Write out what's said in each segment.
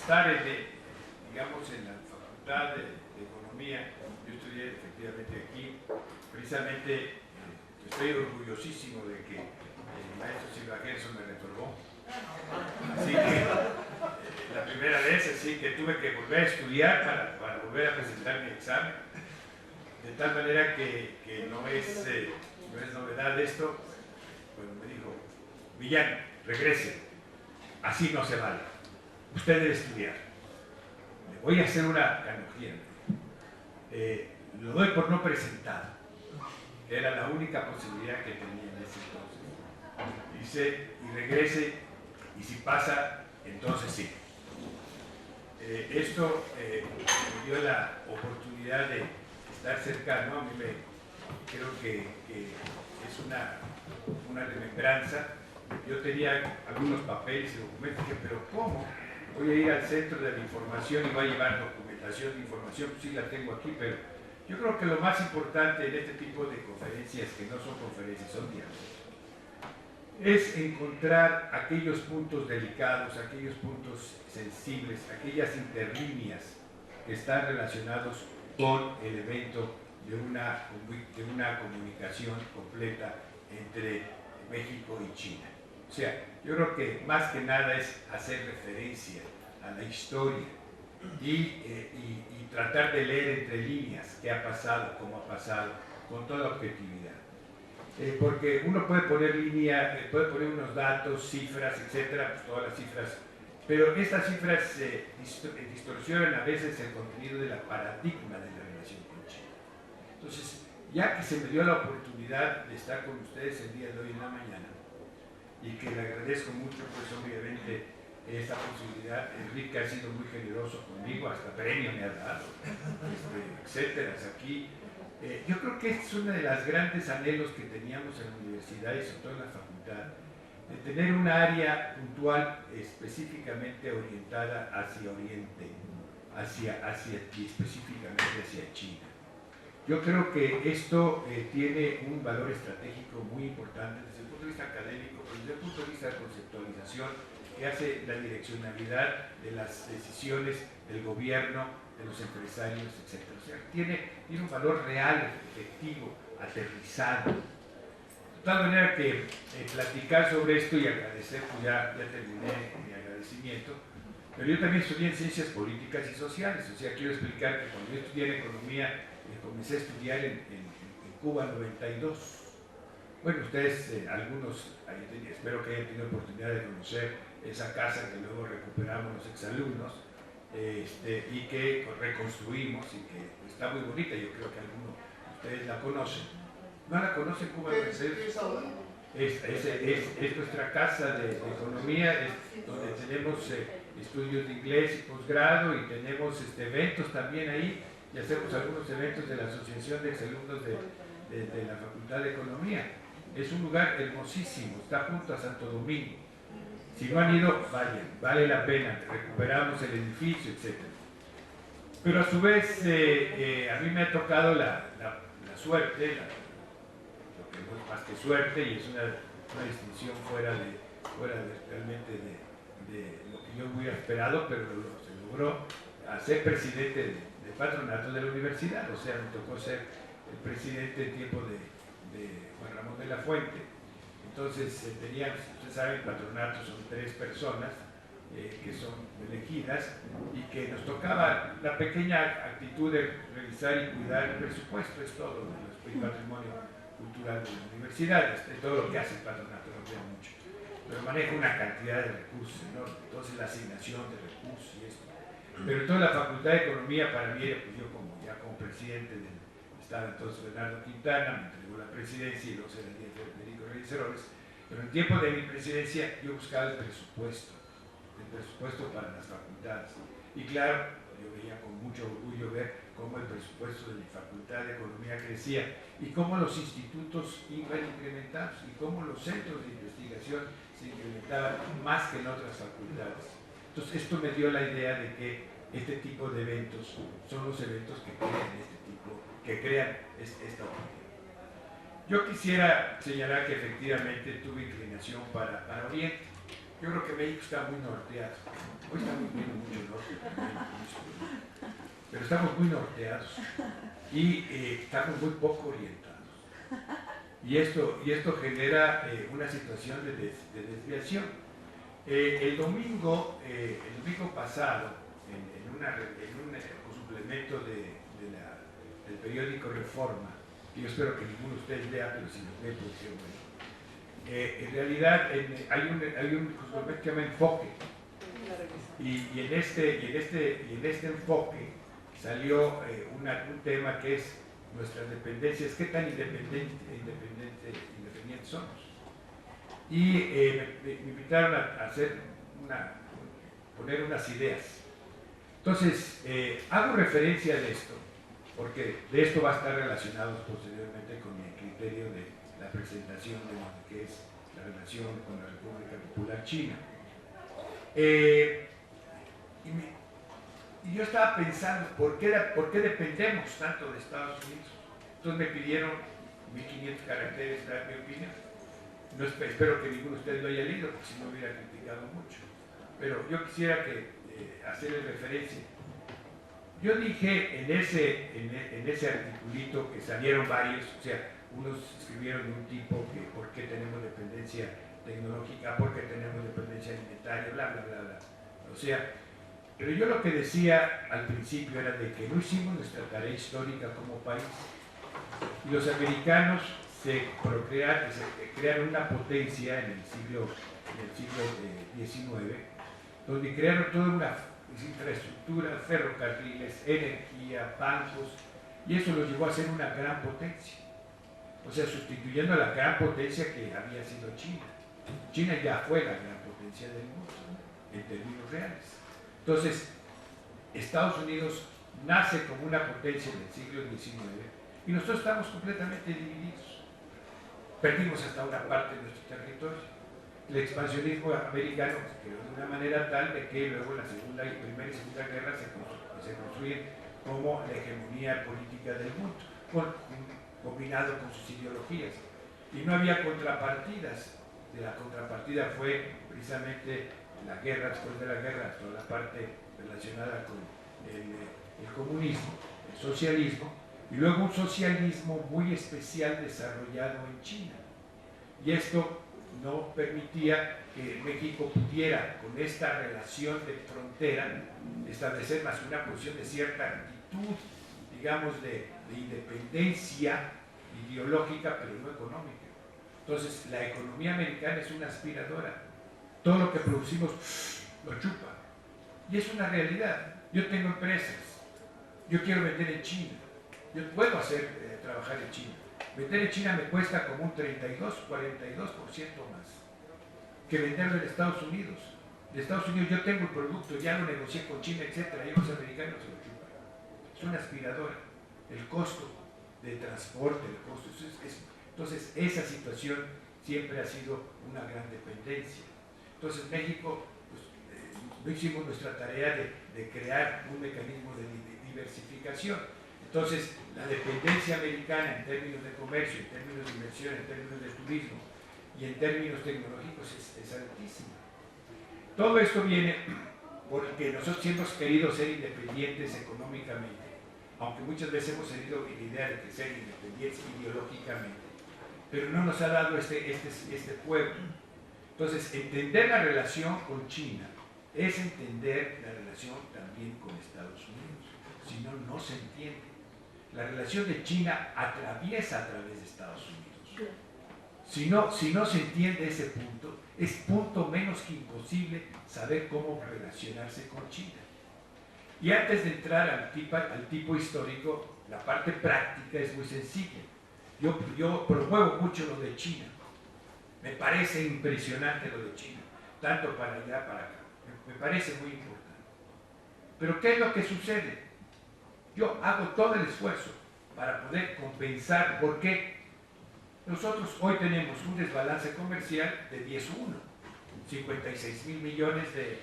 estar digamos, en la Facultad de Economía, yo estudié efectivamente aquí, precisamente estoy orgullosísimo de que el maestro Silva Gerson me reprobó. Así que la primera vez así que tuve que volver a estudiar para volver a presentar mi examen. De tal manera que no es novedad esto. Bueno, me dijo, Villani, regrese, así no se vale, usted debe estudiar. Le voy a hacer una canojía. Lo doy por no presentado, que era la única posibilidad que tenía en ese entonces. Dice, y regrese, y si pasa, entonces sí. Esto me dio la oportunidad de estar cercano. A mí creo que es una remembranza. Yo tenía algunos papeles y documentos, dije, pero ¿cómo? Voy a ir al centro de la información y voy a llevar documentación de información, pues sí la tengo aquí, pero yo creo que lo más importante en este tipo de conferencias, que no son conferencias, son diálogos, es encontrar aquellos puntos delicados, aquellos puntos sensibles, aquellas interlíneas que están relacionados con el evento de una comunicación completa entre México y China. O sea, yo creo que más que nada es hacer referencia a la historia y tratar de leer entre líneas qué ha pasado, cómo ha pasado, con toda objetividad. Porque uno puede poner puede poner unos datos, cifras, etcétera, pues todas las cifras, pero estas cifras distorsionan a veces el contenido de la paradigma de la relación con China. Entonces, ya que se me dio la oportunidad de estar con ustedes el día de hoy en la mañana, y que le agradezco mucho, pues obviamente, esta posibilidad, Enrique ha sido muy generoso conmigo, hasta premio me ha dado, etcétera, aquí. Yo creo que es uno de los grandes anhelos que teníamos en la universidad y sobre todo en la facultad, de tener un área puntual específicamente orientada hacia Oriente, y específicamente hacia China. Yo creo que esto tiene un valor estratégico muy importante desde el punto de vista académico, pero desde el punto de vista de conceptualización, que hace la direccionalidad de las decisiones del gobierno, de los empresarios, etc. O sea, tiene un valor real, efectivo, aterrizado. De tal manera que platicar sobre esto y agradecer, pues ya terminé mi agradecimiento, pero yo también estudié en Ciencias Políticas y Sociales. O sea, quiero explicar que cuando yo estudié en Economía, comencé a estudiar en Cuba en 92. Bueno, ustedes, algunos, espero que hayan tenido oportunidad de conocer esa casa que luego recuperamos los exalumnos, y que reconstruimos y que está muy bonita. Yo creo que algunos de ustedes la conocen. ¿No la conocen, Cuba? Es nuestra casa de economía, donde tenemos estudios de inglés y posgrado, y tenemos eventos también ahí, y hacemos algunos eventos de la Asociación de Exalumnos de la Facultad de Economía. Es un lugar hermosísimo, está junto a Santo Domingo. Si no han ido, vayan, vale la pena, recuperamos el edificio, etc. Pero a su vez, a mí me ha tocado la suerte, lo que no es más que suerte, y es una distinción fuera realmente de lo que yo hubiera esperado, pero se logró, a ser presidente del patronato de la universidad. O sea, me tocó ser el presidente en tiempo de Juan Ramón de la Fuente. Entonces, teníamos, ustedes saben, el patronato son 3 personas que son elegidas, y que nos tocaba la pequeña actitud de revisar y cuidar el presupuesto. Es todo el patrimonio cultural de la universidad, es todo lo que hace el patronato, no crea mucho, pero maneja una cantidad de recursos, ¿no? Entonces la asignación de recursos y esto. Pero toda la Facultad de Economía, para mí, pues yo como presidente estaba entonces Bernardo Quintana, me entregó la presidencia, y luego se la di a Federico Reyes Heroles. Pero en el tiempo de mi presidencia yo buscaba el presupuesto para las facultades. Y claro, yo veía con mucho orgullo ver cómo el presupuesto de mi Facultad de Economía crecía, y cómo los institutos iban incrementados, y cómo los centros de investigación se incrementaban más que en otras facultades. Entonces, esto me dio la idea de que este tipo de eventos son los eventos que crean esta opinión. Yo quisiera señalar que efectivamente tuve inclinación para Oriente. Yo creo que México está muy norteado. Hoy estamos viendo mucho norte también, pero estamos muy norteados y estamos muy poco orientados. Y esto genera una situación de desviación. El domingo pasado, en un suplemento del periódico Reforma, que yo espero que ninguno de ustedes lea, pero si lo lee, pues qué bueno. En realidad hay un suplemento que se llama Enfoque, y en este enfoque salió un tema que es nuestras dependencias, qué tan independientes somos. Y me invitaron a poner unas ideas. Entonces, hago referencia de esto, porque de esto va a estar relacionado posteriormente con mi criterio de la presentación de lo que es la relación con la República Popular China. Y yo estaba pensando, ¿por qué dependemos tanto de Estados Unidos? Entonces me pidieron 1500 caracteres para mi opinión. No, espero que ninguno de ustedes lo haya leído, porque si no hubiera criticado mucho. Pero yo quisiera hacerle referencia. Yo dije en ese articulito que salieron varios, o sea, unos escribieron de un tipo que por qué tenemos dependencia tecnológica, por qué tenemos dependencia alimentaria, bla, bla, bla, bla. O sea, pero yo lo que decía al principio era de que no hicimos nuestra tarea histórica como país. Y los americanos crearon una potencia en el siglo XIX, donde crearon toda una infraestructura, ferrocarriles, energía, bancos, y eso los llevó a ser una gran potencia. O sea, sustituyendo a la gran potencia que había sido China. China ya fue la gran potencia del mundo, en términos reales. Entonces, Estados Unidos nace como una potencia en el siglo XIX y nosotros estamos completamente divididos. Perdimos hasta una parte de nuestro territorio. El expansionismo americano quedó de una manera tal de que luego la Primera y Segunda Guerra se construyen como la hegemonía política del mundo, combinado con sus ideologías. Y no había contrapartidas. De la contrapartida fue precisamente la guerra, después de la guerra, toda la parte relacionada con el comunismo, el socialismo, y luego un socialismo muy especial desarrollado en China. Y esto no permitía que México pudiera, con esta relación de frontera, establecer más una posición de cierta actitud, digamos, de independencia ideológica, pero no económica. Entonces, la economía americana es una aspiradora. Todo lo que producimos lo chupa. Y es una realidad. Yo tengo empresas. Yo quiero vender en China. Yo puedo trabajar en China. Vender en China me cuesta como un 32-42% más que venderlo en Estados Unidos. En Estados Unidos yo tengo el producto, ya lo negocié con China, etc. Y los americanos se lo chupan. Es una aspiradora. El costo de transporte, el costo. Entonces, esa situación siempre ha sido una gran dependencia. Entonces, México, pues, no hicimos nuestra tarea de crear un mecanismo de diversificación. Entonces, la dependencia americana en términos de comercio, en términos de inversión, en términos de turismo y en términos tecnológicos es altísima. Todo esto viene porque nosotros hemos querido ser independientes económicamente, aunque muchas veces hemos tenido la idea de que ser independientes ideológicamente, pero no nos ha dado este pueblo. Entonces, entender la relación con China es entender la relación también con Estados Unidos. Si no, no se entiende. La relación de China atraviesa a través de Estados Unidos. Si no se entiende ese punto, es punto menos que imposible saber cómo relacionarse con China. Y antes de entrar al tipo histórico, la parte práctica es muy sencilla. Yo promuevo mucho lo de China. Me parece impresionante lo de China, tanto para allá, para acá. Me parece muy importante. Pero ¿qué es lo que sucede? Yo hago todo el esfuerzo para poder compensar por qué nosotros hoy tenemos un desbalance comercial de 10-1, 56,000 millones de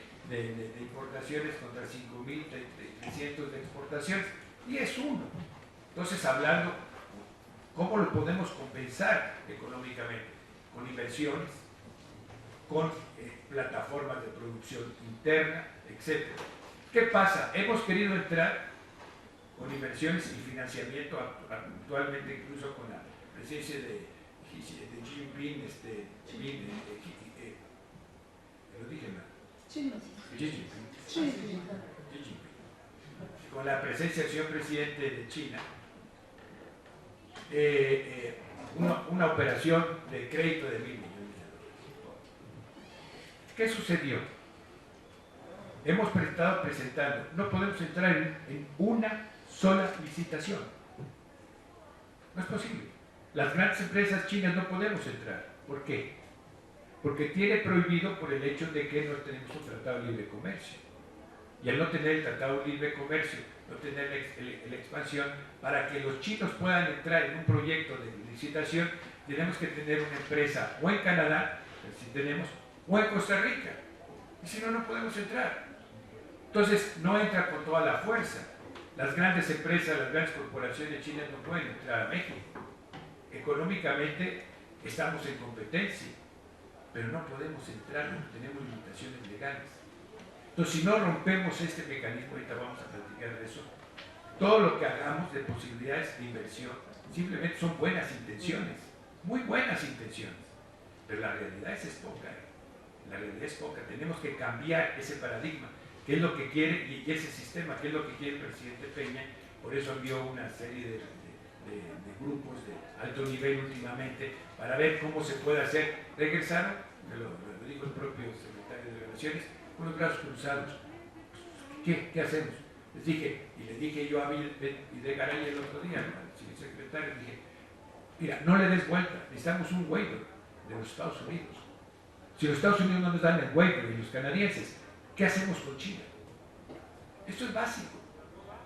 importaciones contra 5,300 de exportaciones, 10-1. Entonces, hablando, ¿cómo lo podemos compensar económicamente? Con inversiones, con plataformas de producción interna, etc. ¿Qué pasa? Hemos querido entrar con inversiones y financiamiento actualmente, incluso con la presencia de Xi Jinping, lo dije mal. Xi Jinping. Con la presencia del señor presidente de China, una operación de crédito de 1.000 millones de dólares. ¿Qué sucedió? Hemos estado presentando, no podemos entrar en una sola licitación. No es posible. Las grandes empresas chinas no podemos entrar. ¿Por qué? Porque tiene prohibido por el hecho de que no tenemos un tratado de libre comercio. Y al no tener el tratado de libre comercio, no tener la expansión, para que los chinos puedan entrar en un proyecto de licitación, tenemos que tener una empresa o en Canadá, si tenemos, o en Costa Rica. Y si no, no podemos entrar. Entonces, no entra con toda la fuerza. Las grandes empresas, las grandes corporaciones chinas no pueden entrar a México. Económicamente estamos en competencia, pero no podemos entrar porque tenemos limitaciones legales. Entonces, si no rompemos este mecanismo, ahorita vamos a platicar de eso, todo lo que hagamos de posibilidades de inversión simplemente son buenas intenciones, muy buenas intenciones, pero la realidad es poca. La realidad es poca. Tenemos que cambiar ese paradigma, que es lo que quiere, y ese sistema, que es lo que quiere el presidente Peña. Por eso envió una serie de grupos de alto nivel últimamente para ver cómo se puede hacer. Regresaron, lo dijo el propio secretario de Relaciones, con los brazos cruzados. ¿Qué hacemos? Les dije, y le dije yo a Videgaray el otro día, al secretario, le dije, mira, no le des vuelta, necesitamos un waiver de los Estados Unidos. Si los Estados Unidos no nos dan el waiver y los canadienses, ¿qué hacemos con China? Esto es básico.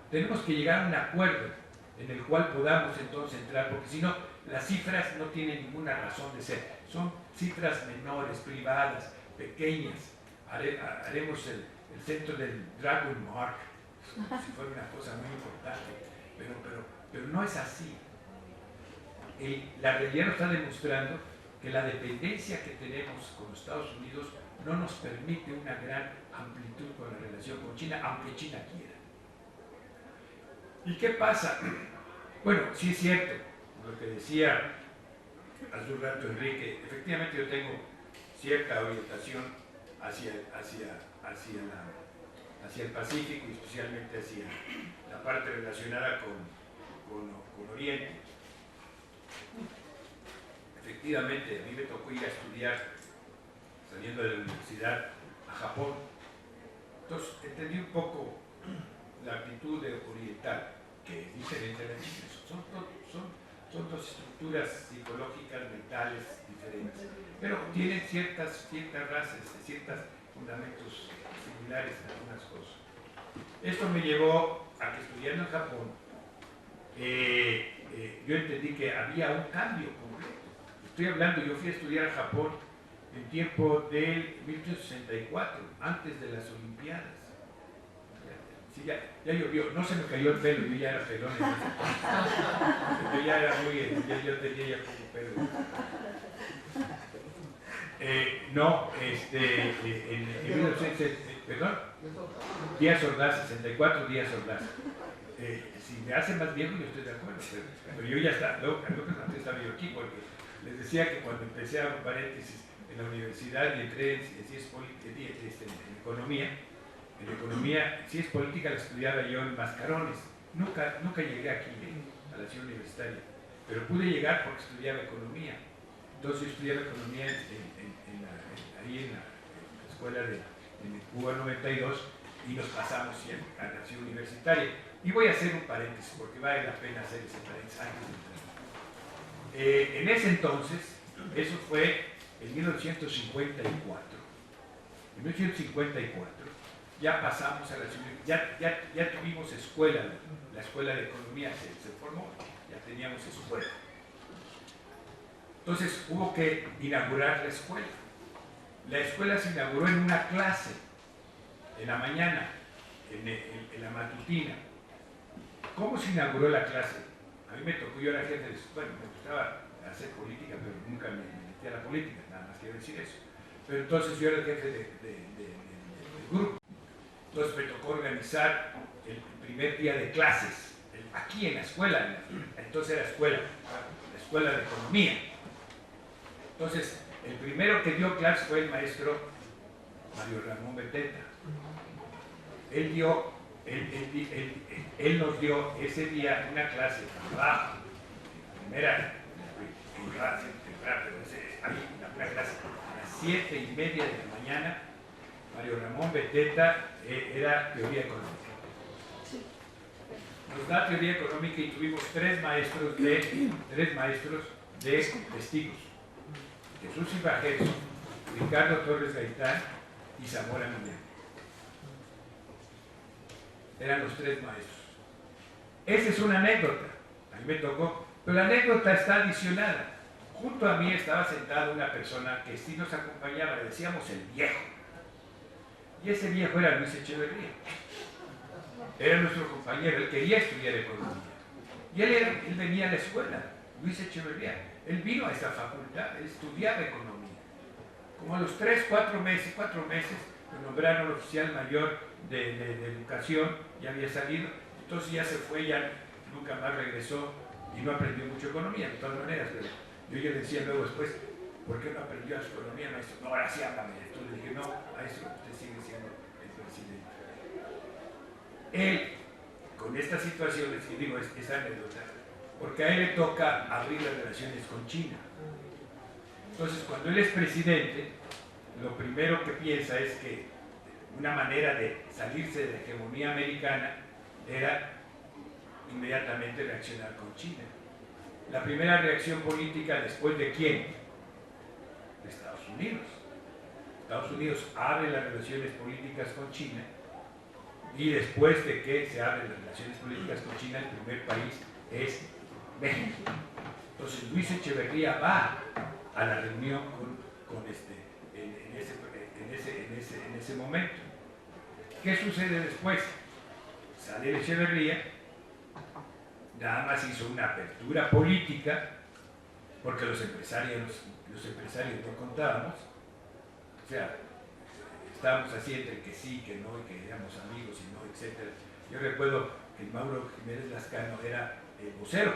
Tenemos que llegar a un acuerdo en el cual podamos entonces entrar, porque si no, las cifras no tienen ninguna razón de ser. Son cifras menores, privadas, pequeñas. Haremos el centro del Dragon Mark, si fuera una cosa muy importante, pero no es así. La realidad nos está demostrando que la dependencia que tenemos con los Estados Unidos no nos permite una gran amplitud con la relación con China, aunque China quiera. ¿Y qué pasa? Bueno, sí es cierto, lo que decía hace un rato Enrique, efectivamente yo tengo cierta orientación hacia el Pacífico y especialmente hacia la parte relacionada con Oriente. Efectivamente, a mí me tocó ir a estudiar, saliendo de la universidad, a Japón. Entonces, entendí un poco la actitud oriental, que es diferente a la china. Son dos estructuras psicológicas, mentales diferentes, pero tienen ciertas razas, ciertos fundamentos similares en algunas cosas. Esto me llevó a que, estudiando en Japón, yo entendí que había un cambio completo. Estoy hablando, yo fui a estudiar a Japón en tiempo del 1864, antes de las Olimpiadas. Sí, ya llovió, no se me cayó el pelo, yo ya era pelón. Yo ya era yo tenía ya poco pelo. En 1900, perdón, Díaz Ordaz, 64 Díaz Ordaz. Si me hace más viejo, yo estoy de acuerdo, pero yo ya está, antes estaba yo aquí, porque les decía que cuando empecé a un paréntesis en la universidad y entré en economía, si es política la estudiaba yo en Mascarones. Nunca llegué aquí a la ciudad universitaria, pero pude llegar porque estudiaba economía. Entonces yo estudiaba economía ahí en la escuela en Cuba 92 y nos pasamos siempre a la ciudad universitaria. Y voy a hacer un paréntesis porque vale la pena hacer ese paréntesis antes de entrar. En ese entonces, eso fue en 1954. En 1954 ya pasamos a la ciudad, ya tuvimos escuela, la escuela de economía se formó, ya teníamos escuela. Entonces hubo que inaugurar la escuela. La escuela se inauguró en una clase, en la mañana, en la matutina. ¿Cómo se inauguró la clase? A mí me tocó, yo era jefe de, bueno, me gustaba hacer política, pero nunca me metí a la política, nada más quiero decir eso. pero entonces yo era el jefe del grupo. Entonces me tocó organizar el primer día de clases, aquí en la escuela, entonces era la escuela de economía. Entonces, el primero que dio clases fue el maestro Mario Ramón Beteta. Él nos dio ese día una clase abajo, primera clase, una clase a las 7:30 de la mañana. Mario Ramón Beteta era teoría económica. Nos da teoría económica y tuvimos tres maestros de testigos: Jesús Ibajeso, Ricardo Torres Gaitán y Zamora Millán. Eran los tres maestros. Esa es una anécdota, a mí me tocó, pero la anécdota está adicionada. Junto a mí estaba sentada una persona que sí nos acompañaba, le decíamos el viejo. Y ese viejo era Luis Echeverría. Era nuestro compañero, él quería estudiar economía. Y él venía a la escuela, Luis Echeverría. Él vino a esta facultad, él estudiaba economía. Como a los 4 meses, lo nombraron oficial mayor de educación, ya había salido, entonces ya se fue, ya nunca más regresó y no aprendió mucho economía, de todas maneras. Pero yo le decía luego después, ¿por qué no aprendió economía, maestro? No, ahora sí háblame. Entonces le dije, no, maestro, usted sigue siendo el presidente. Él, con estas situaciones, que digo, es anécdota, porque a él le toca abrir las relaciones con China. Entonces, cuando él es presidente, lo primero que piensa es que una manera de salirse de la hegemonía americana era inmediatamente reaccionar con China. La primera reacción política, ¿después de quién? De Estados Unidos. Estados Unidos abre las relaciones políticas con China, y después de que se abren las relaciones políticas con China, el primer país es México. Entonces Luis Echeverría va a la reunión en ese momento. ¿Qué sucede después? Sale Echeverría, nada más hizo una apertura política, porque los empresarios no contábamos, o sea, estábamos así entre que sí, que no, y que éramos amigos y no, etc. Yo recuerdo que Mauro Jiménez Lascano era el vocero,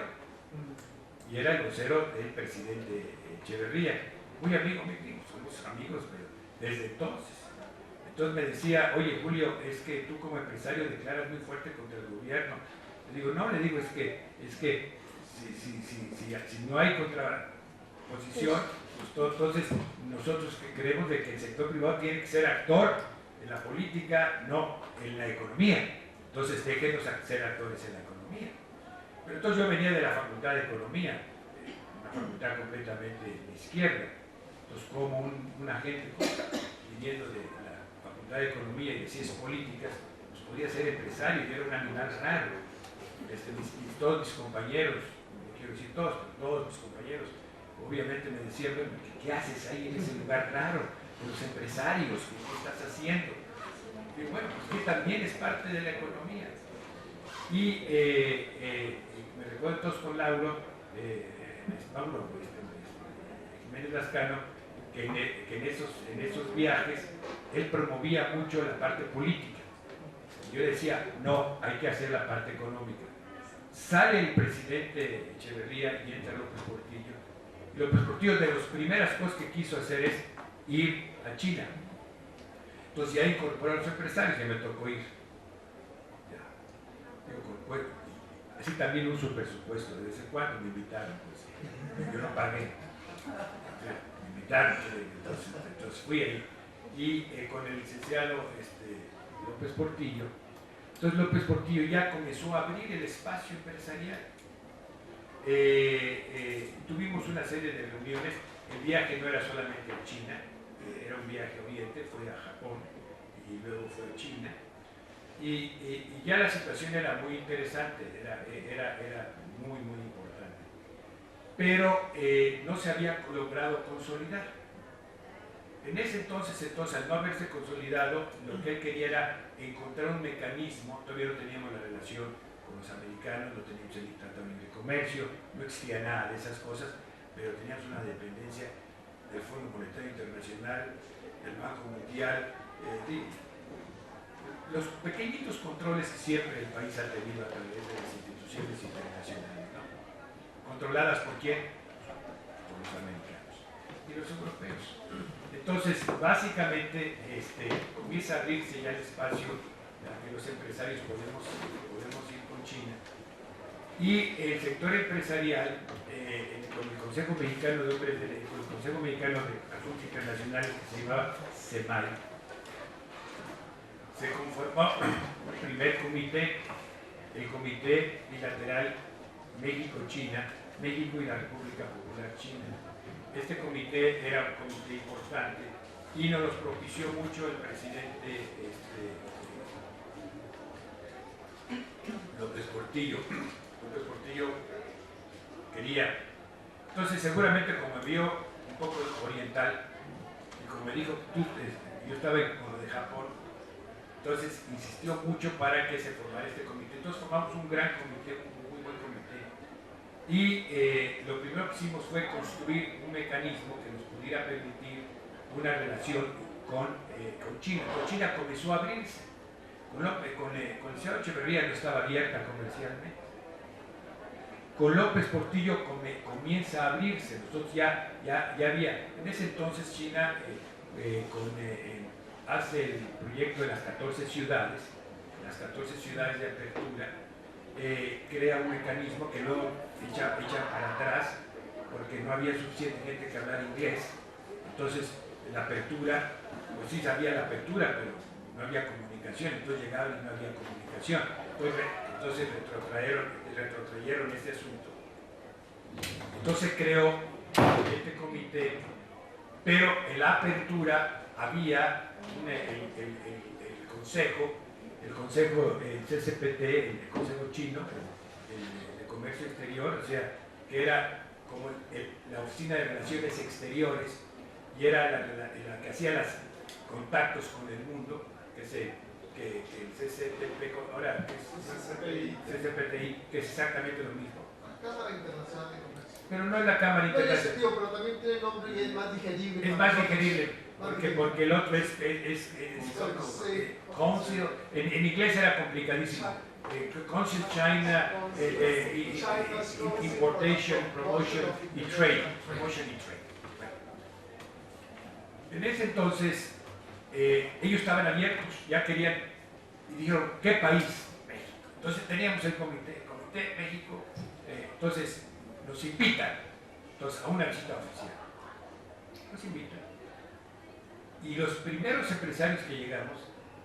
y era el vocero del presidente Echeverría, muy amigo mío, somos amigos, pero desde entonces. Entonces me decía, oye Julio, es que tú como empresario declaras muy fuerte contra el gobierno. Le digo, no, es que si no hay contraposición, pues entonces nosotros que creemos de que el sector privado tiene que ser actor en la política, no en la economía. Entonces déjenos ser actores en la economía. Pero entonces yo venía de la Facultad de Economía, una facultad completamente de izquierda. Entonces como un agente viniendo de la Facultad de Economía y de Ciencias Políticas, pues podía ser empresario, y era un animal raro. Todos mis compañeros, no quiero decir todos, pero todos mis compañeros, obviamente me decían, bueno, ¿qué haces ahí en ese lugar raro? De los empresarios, ¿qué estás haciendo? Y bueno, pues que también es parte de la economía. Y me recuerdo entonces con Mauro Jiménez Lascano, que en esos viajes él promovía mucho la parte política. Yo decía, no, hay que hacer la parte económica. Sale el presidente Echeverría y entra López Portillo. Y López Portillo, de las primeras cosas que quiso hacer es ir a China. Entonces ya incorporó a los empresarios y me tocó ir. Bueno, así también uso presupuesto, de vez en cuando me invitaron, pues yo no pagué. Me invitaron, entonces fui ahí. Y con el licenciado López Portillo. Entonces López Portillo ya comenzó a abrir el espacio empresarial. Tuvimos una serie de reuniones. El viaje no era solamente a China, era un viaje a Oriente, fue a Japón y luego fue a China. Y ya la situación era muy interesante, era muy, muy importante. Pero no se había logrado consolidar. En ese entonces, al no haberse consolidado, lo que él quería era encontrar un mecanismo. Todavía no teníamos la relación con los americanos, no teníamos el Tratado de Libre Comercio, no existía nada de esas cosas, pero teníamos una dependencia. del Fondo Monetario Internacional, del Banco Mundial, los pequeñitos controles que siempre el país ha tenido a través de las instituciones internacionales, ¿no? ¿Controladas por quién? Por los americanos y los europeos. Entonces, básicamente, comienza a abrirse ya el espacio a que los empresarios podemos ir con China. Y el sector empresarial, con el Consejo Mexicano de Hombres con el Consejo Mexicano de Asuntos Internacionales, que se llamaba CEMAI, se conformó el primer comité, el Comité Bilateral México-China, México y la República Popular China. Este comité era un comité importante y nos los propició mucho el presidente López Portillo. López Portillo quería, entonces seguramente como me vio un poco oriental y como me dijo, yo estaba con lo de Japón, entonces insistió mucho para que se formara este comité. Entonces formamos un gran comité, un muy buen comité, y lo primero que hicimos fue construir un mecanismo que nos pudiera permitir una relación con China. Con China comenzó a abrirse. Con el señor Echeverría no estaba abierta comercialmente. Con López Portillo comienza a abrirse. Nosotros ya había, en ese entonces China hace el proyecto de las 14 ciudades de apertura, crea un mecanismo que luego echa para atrás porque no había suficiente gente que hablara inglés. Entonces la apertura, pues sí sabía la apertura, pero no había comunicación, entonces llegaban y no había comunicación. Entonces retrotrayeron este asunto. Entonces creó este comité, pero en la apertura había el consejo CCPT, el Consejo Chino, el Comercio Exterior, o sea, que era como la Oficina de Relaciones Exteriores, y era la que hacía los contactos con el mundo, que el CCTP, ahora CCPTI, que es exactamente lo mismo. Cámara Internacional de Comercio. Pero no es la Cámara Internacional. No, pero también tiene nombre y es más digerible. Es más digerible, porque el otro es Council, en inglés era complicadísimo. Council China, Importation, Promotion y Trade. En ese entonces, ellos estaban abiertos, ya querían, y dijeron, ¿qué país? México. Entonces teníamos el comité México, entonces nos invitan a una visita oficial. Nos invitan. Y los primeros empresarios que llegamos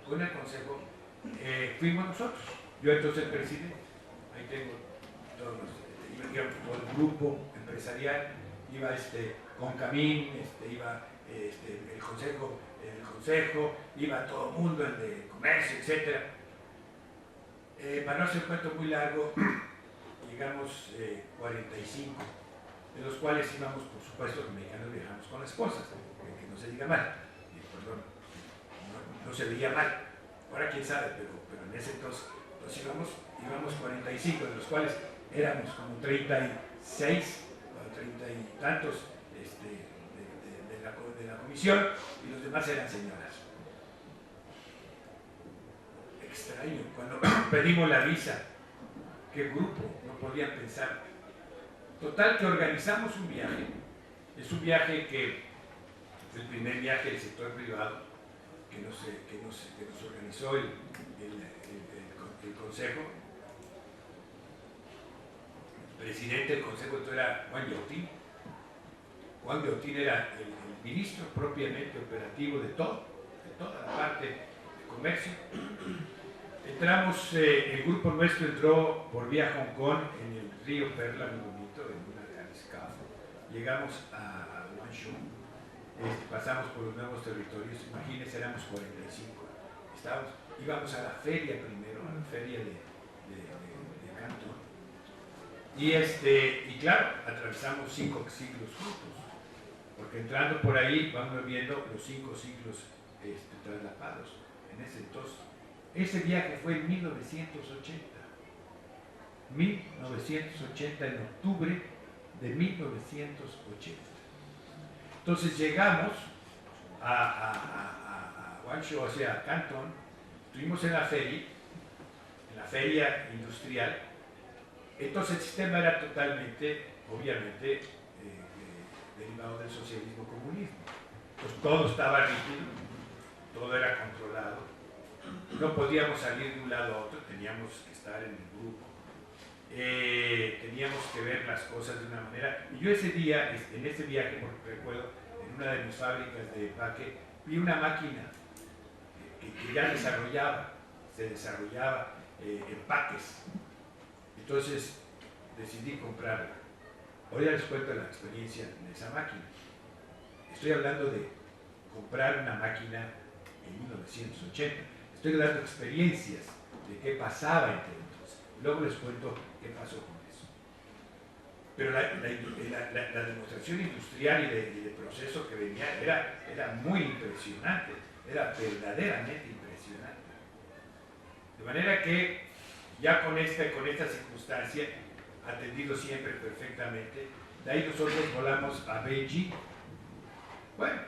con el consejo fuimos nosotros. Yo entonces el presidente, ahí tengo todo el grupo empresarial, iba Concamín, iba el consejo, iba todo el mundo, el de comercio, etc. Para no hacer un cuento muy largo, llegamos 45, de los cuales íbamos, por supuesto, los mexicanos viajamos con las esposas, que no se diga mal, perdón, no se veía mal, ahora quién sabe, pero en ese entonces íbamos 45, de los cuales éramos como 36 o 30 y tantos de la comisión, y los demás eran señoras. Extraño, cuando pedimos la visa, qué grupo, no podían pensar. Total, que organizamos un viaje. Es un viaje que fue el primer viaje del sector privado que nos organizó el consejo. El presidente del consejo era Juan Yautín. Juan Yautín era el ministro propiamente operativo de toda la parte de comercio. Entramos, el grupo nuestro entró por vía Hong Kong en el río Perla, muy bonito, en una gran escala. Llegamos a Guangzhou, pasamos por los nuevos territorios, imagínense, éramos 45. Íbamos a la feria primero, a la feria de Cantón. Y claro, atravesamos 5 siglos juntos, porque entrando por ahí vamos viendo los 5 siglos traslapados en ese entonces. Ese viaje fue en 1980. 1980, en octubre de 1980. Entonces llegamos a Guangzhou, o sea, a Cantón, estuvimos en la feria industrial. Entonces el sistema era totalmente, obviamente, derivado del socialismo comunismo. Pues todo estaba rígido, todo era controlado, no podíamos salir de un lado a otro, teníamos que estar en el grupo, teníamos que ver las cosas de una manera. Y yo ese día, en ese viaje, recuerdo, en una de mis fábricas de empaque, vi una máquina que ya se desarrollaba empaques. Entonces decidí comprarla. Ahora les cuento la experiencia de esa máquina. Estoy hablando de comprar una máquina en 1980. Estoy dando experiencias de qué pasaba entre entonces. Luego les cuento qué pasó con eso. Pero la demostración industrial y de proceso que venía era muy impresionante. Era verdaderamente impresionante. De manera que ya con esta circunstancia, atendido siempre perfectamente, de ahí nosotros volamos a Beijing. Bueno,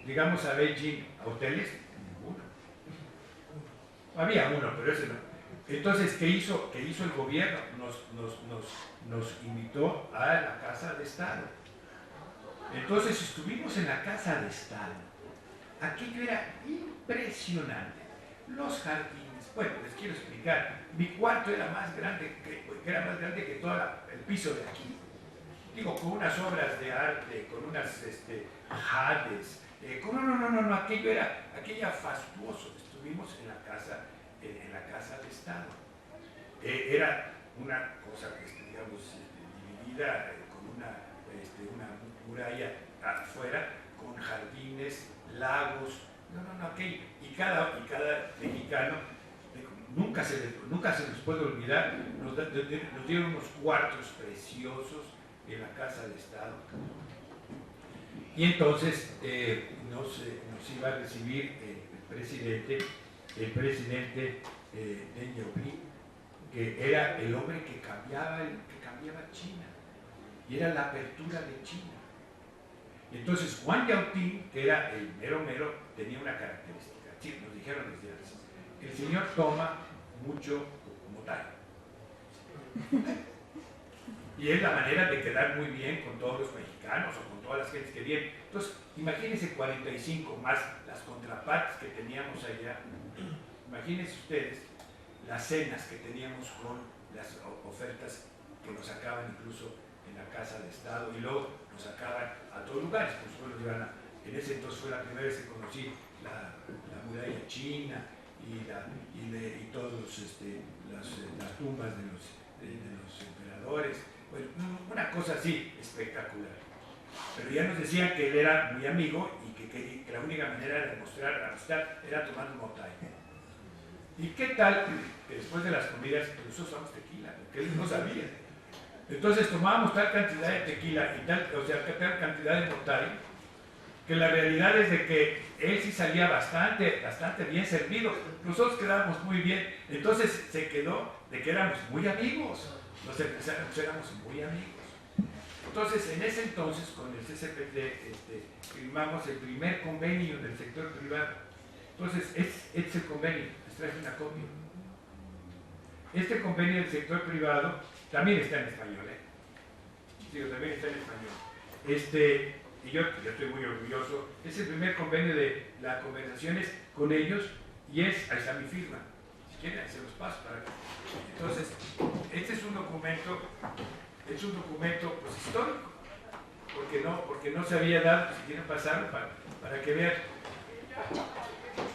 llegamos a Beijing, a hoteles, ninguno. Había uno, pero ese no. Entonces, ¿qué hizo el gobierno? Nos invitó a la Casa de Estado. Entonces estuvimos en la Casa de Estado. Aquello era impresionante. Los jardines, bueno, les quiero explicar. Mi cuarto era más grande que todo el piso de aquí. Digo, con unas obras de arte, con unas jades, no, aquello fastuoso. Estuvimos en la casa de Estado. Era una cosa, digamos, dividida con una muralla afuera, con jardines, lagos, aquello. Y cada mexicano, nunca se nos puede olvidar, nos dieron unos cuartos preciosos en la Casa de Estado. Y entonces nos iba a recibir el presidente Deng Xiaoping, que era el hombre que cambiaba China, y era la apertura de China. Entonces Juan Yautín, que era el mero, tenía una característica, sí, nos dijeron desde antes, el señor toma mucho motay. Y es la manera de quedar muy bien con todos los mexicanos o con todas las gentes que vienen. Entonces, imagínense 45 más las contrapartes que teníamos allá. Imagínense ustedes las cenas que teníamos con las ofertas que nos sacaban incluso en la Casa de Estado y luego nos sacaban a todos lugares. Por supuesto, en ese entonces fue la primera vez que conocí la muralla china y todas las tumbas de los emperadores. Bueno, una cosa así espectacular. Pero ya nos decían que él era muy amigo y que la única manera de demostrar amistad era tomando motay. ¿Y qué tal que después de las comidas nosotros usamos tequila? Que él no sabía. Entonces tomábamos tal cantidad de tequila y tal cantidad de motay, que la realidad es de que él sí salía bastante bien servido. Nosotros quedábamos muy bien. Entonces se quedó de que éramos muy amigos. Los empresarios éramos muy amigos. Entonces, en ese entonces, con el CCPT, firmamos el primer convenio del sector privado. Entonces, este es el convenio. Les traje una copia. Este convenio del sector privado también está en español, Sí, también está en español. Y yo estoy muy orgulloso. Es el primer convenio de las conversaciones con ellos y ahí está mi firma. Si quieren, se los paso para que. Entonces, este es un documento pues, histórico, porque no se había dado. Si quieren pasarlo para que vean.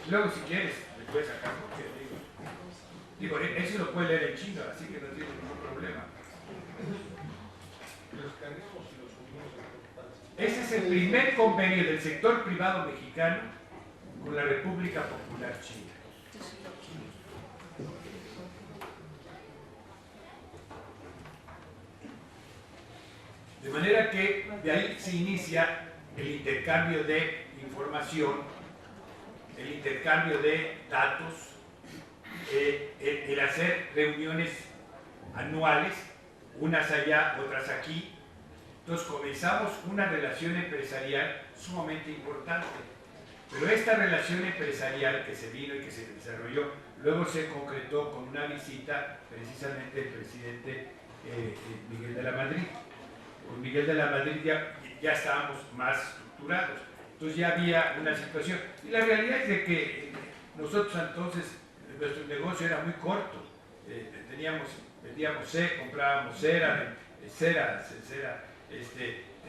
Luego, si quieres, le puedes sacar porque digo, él sí lo puede leer en chino, así que no tiene ningún problema. Ese es el primer convenio del sector privado mexicano con la República Popular China. De manera que de ahí se inicia el intercambio de información, el intercambio de datos, el hacer reuniones anuales, unas allá, otras aquí, Entonces comenzamos una relación empresarial sumamente importante. Pero esta relación empresarial que se vino y que se desarrolló, luego se concretó con una visita precisamente del presidente Miguel de la Madrid. Con Miguel de la Madrid ya estábamos más estructurados. Entonces ya había una situación. Y la realidad es de que nosotros entonces, nuestro negocio era muy corto. Vendíamos cera, comprábamos cera,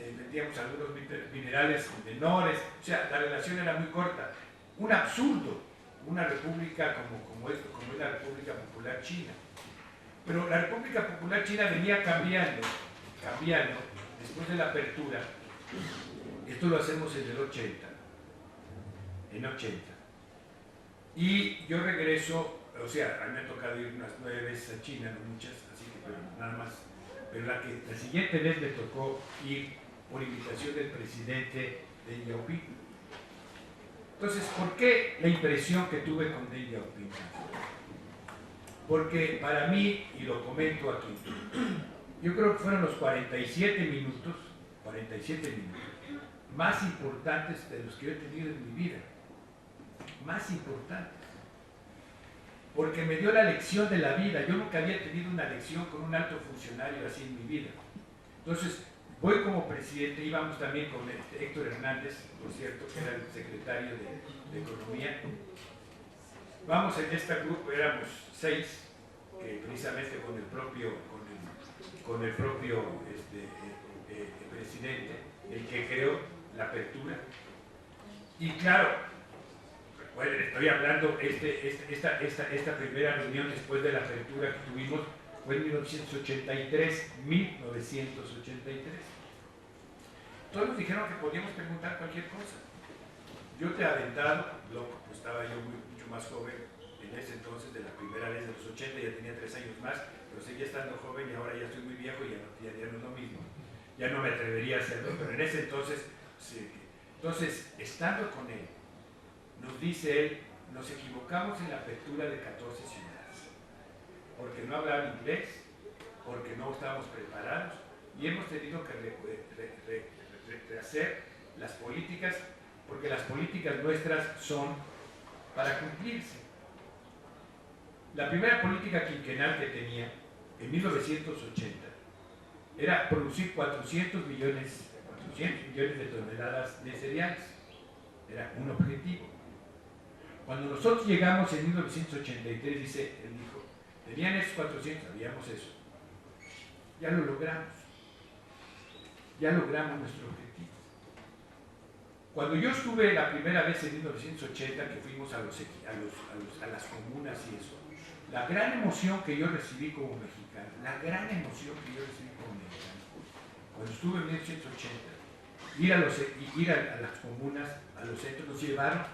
vendíamos algunos minerales menores, o sea, la relación era muy corta. Un absurdo, una república como es la República Popular China. Pero la República Popular China venía cambiando después de la apertura. Esto lo hacemos en el 80. Y yo regreso, o sea, a mí me ha tocado ir unas 9 veces a China, no muchas, así que pero nada más. Pero la siguiente vez me tocó ir por invitación del presidente Deng Xiaoping. Entonces, ¿por qué la impresión que tuve con Deng Xiaoping? Porque para mí, y lo comento aquí, yo creo que fueron los 47 minutos más importantes de los que yo he tenido en mi vida. Más importantes. Porque me dio la lección de la vida. Yo nunca había tenido una lección con un alto funcionario así en mi vida. Entonces, voy como presidente, íbamos también con Héctor Hernández, por cierto, que era el secretario de Economía. Vamos en este grupo, éramos 6, que precisamente con el propio presidente, el que creó la apertura. Y claro, bueno, estoy hablando, esta primera reunión después de la apertura que tuvimos fue en 1983. Todos nos dijeron que podíamos preguntar cualquier cosa. Yo te he aventado, pues estaba yo mucho más joven en ese entonces, de la primera vez de los 80, ya tenía 3 años más, pero seguía estando joven y ahora ya estoy muy viejo y ya no es lo mismo. Ya no me atrevería a hacerlo, pero en ese entonces, sí. Entonces, estando con él, nos dice él, nos equivocamos en la apertura de 14 ciudades, porque no hablaban inglés, porque no estábamos preparados y hemos tenido que rehacer las políticas, porque las políticas nuestras son para cumplirse. La primera política quinquenal que tenía en 1980 era producir 400 millones de toneladas de cereales. Era un objetivo. Cuando nosotros llegamos en 1983, él dijo, tenían esos 400, sabíamos eso. Ya lo logramos. Ya logramos nuestro objetivo. Cuando yo estuve la primera vez en 1980, que fuimos a las comunas y eso, la gran emoción que yo recibí como mexicano, cuando estuve en 1980, ir a las comunas, a los centros, nos llevaron,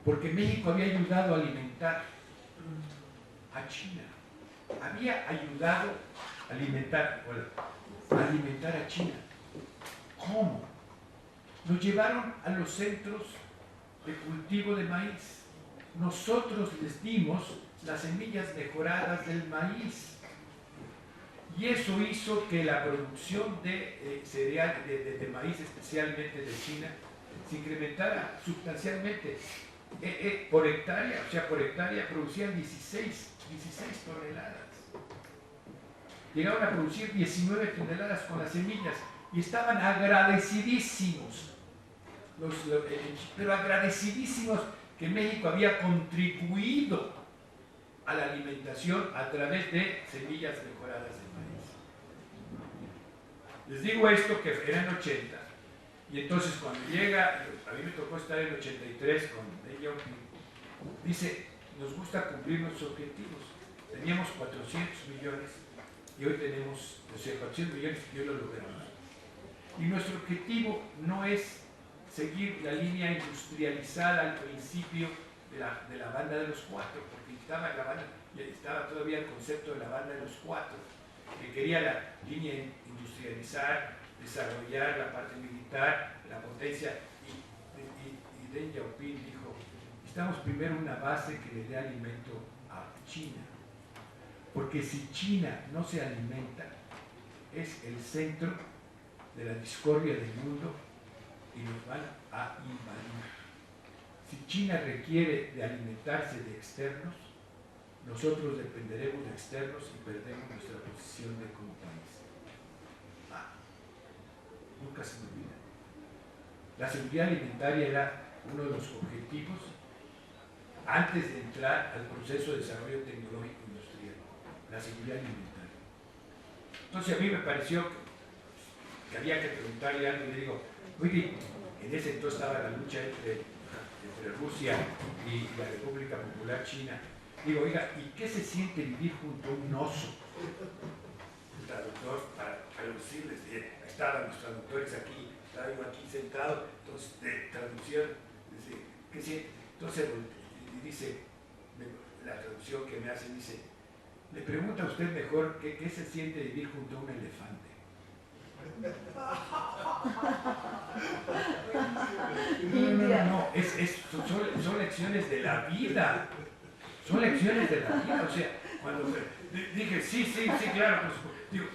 porque México había ayudado a alimentar a China. Había ayudado a alimentar a China. ¿Cómo? Nos llevaron a los centros de cultivo de maíz. Nosotros les dimos las semillas mejoradas del maíz. Y eso hizo que la producción de cereal, de maíz especialmente de China, se incrementara sustancialmente. Por hectárea producían 16 toneladas. Llegaron a producir 19 toneladas con las semillas y estaban agradecidísimos, pero agradecidísimos que México había contribuido a la alimentación a través de semillas mejoradas de maíz. Les digo esto que era en 80, y entonces cuando llega, a mí me tocó estar en 83 con Deng Xiaoping, dice, nos gusta cumplir nuestros objetivos. Teníamos 400 millones y hoy tenemos, 400 millones y hoy lo logramos. Y nuestro objetivo no es seguir la línea industrializada al principio de la banda de los 4, porque estaba todavía el concepto de la banda de los 4, que quería la línea industrializar, desarrollar la parte militar, la potencia, y Deng Xiaoping dijo, necesitamos primero una base que le dé alimento a China, porque si China no se alimenta, es el centro de la discordia del mundo y nos van a invadir. Si China requiere de alimentarse de externos, nosotros dependeremos de externos y perdemos nuestra posición de como país. Nunca se me olvida. La seguridad alimentaria era uno de los objetivos antes de entrar al proceso de desarrollo tecnológico industrial, la seguridad alimentaria. Entonces a mí me pareció que había que preguntarle algo y le digo, oye, en ese entonces estaba la lucha entre Rusia y la República Popular China. Digo, oiga, ¿y qué se siente vivir junto a un oso? El traductor, para traducirles, estaban los traductores aquí, estaba yo aquí sentado, entonces de traducción, ¿qué siente? Entonces dice, la traducción que me hace dice, le pregunta a usted mejor qué se siente vivir junto a un elefante. No, son lecciones de la vida. Son lecciones de la vida. O sea, cuando dije, sí, claro, pues, digo,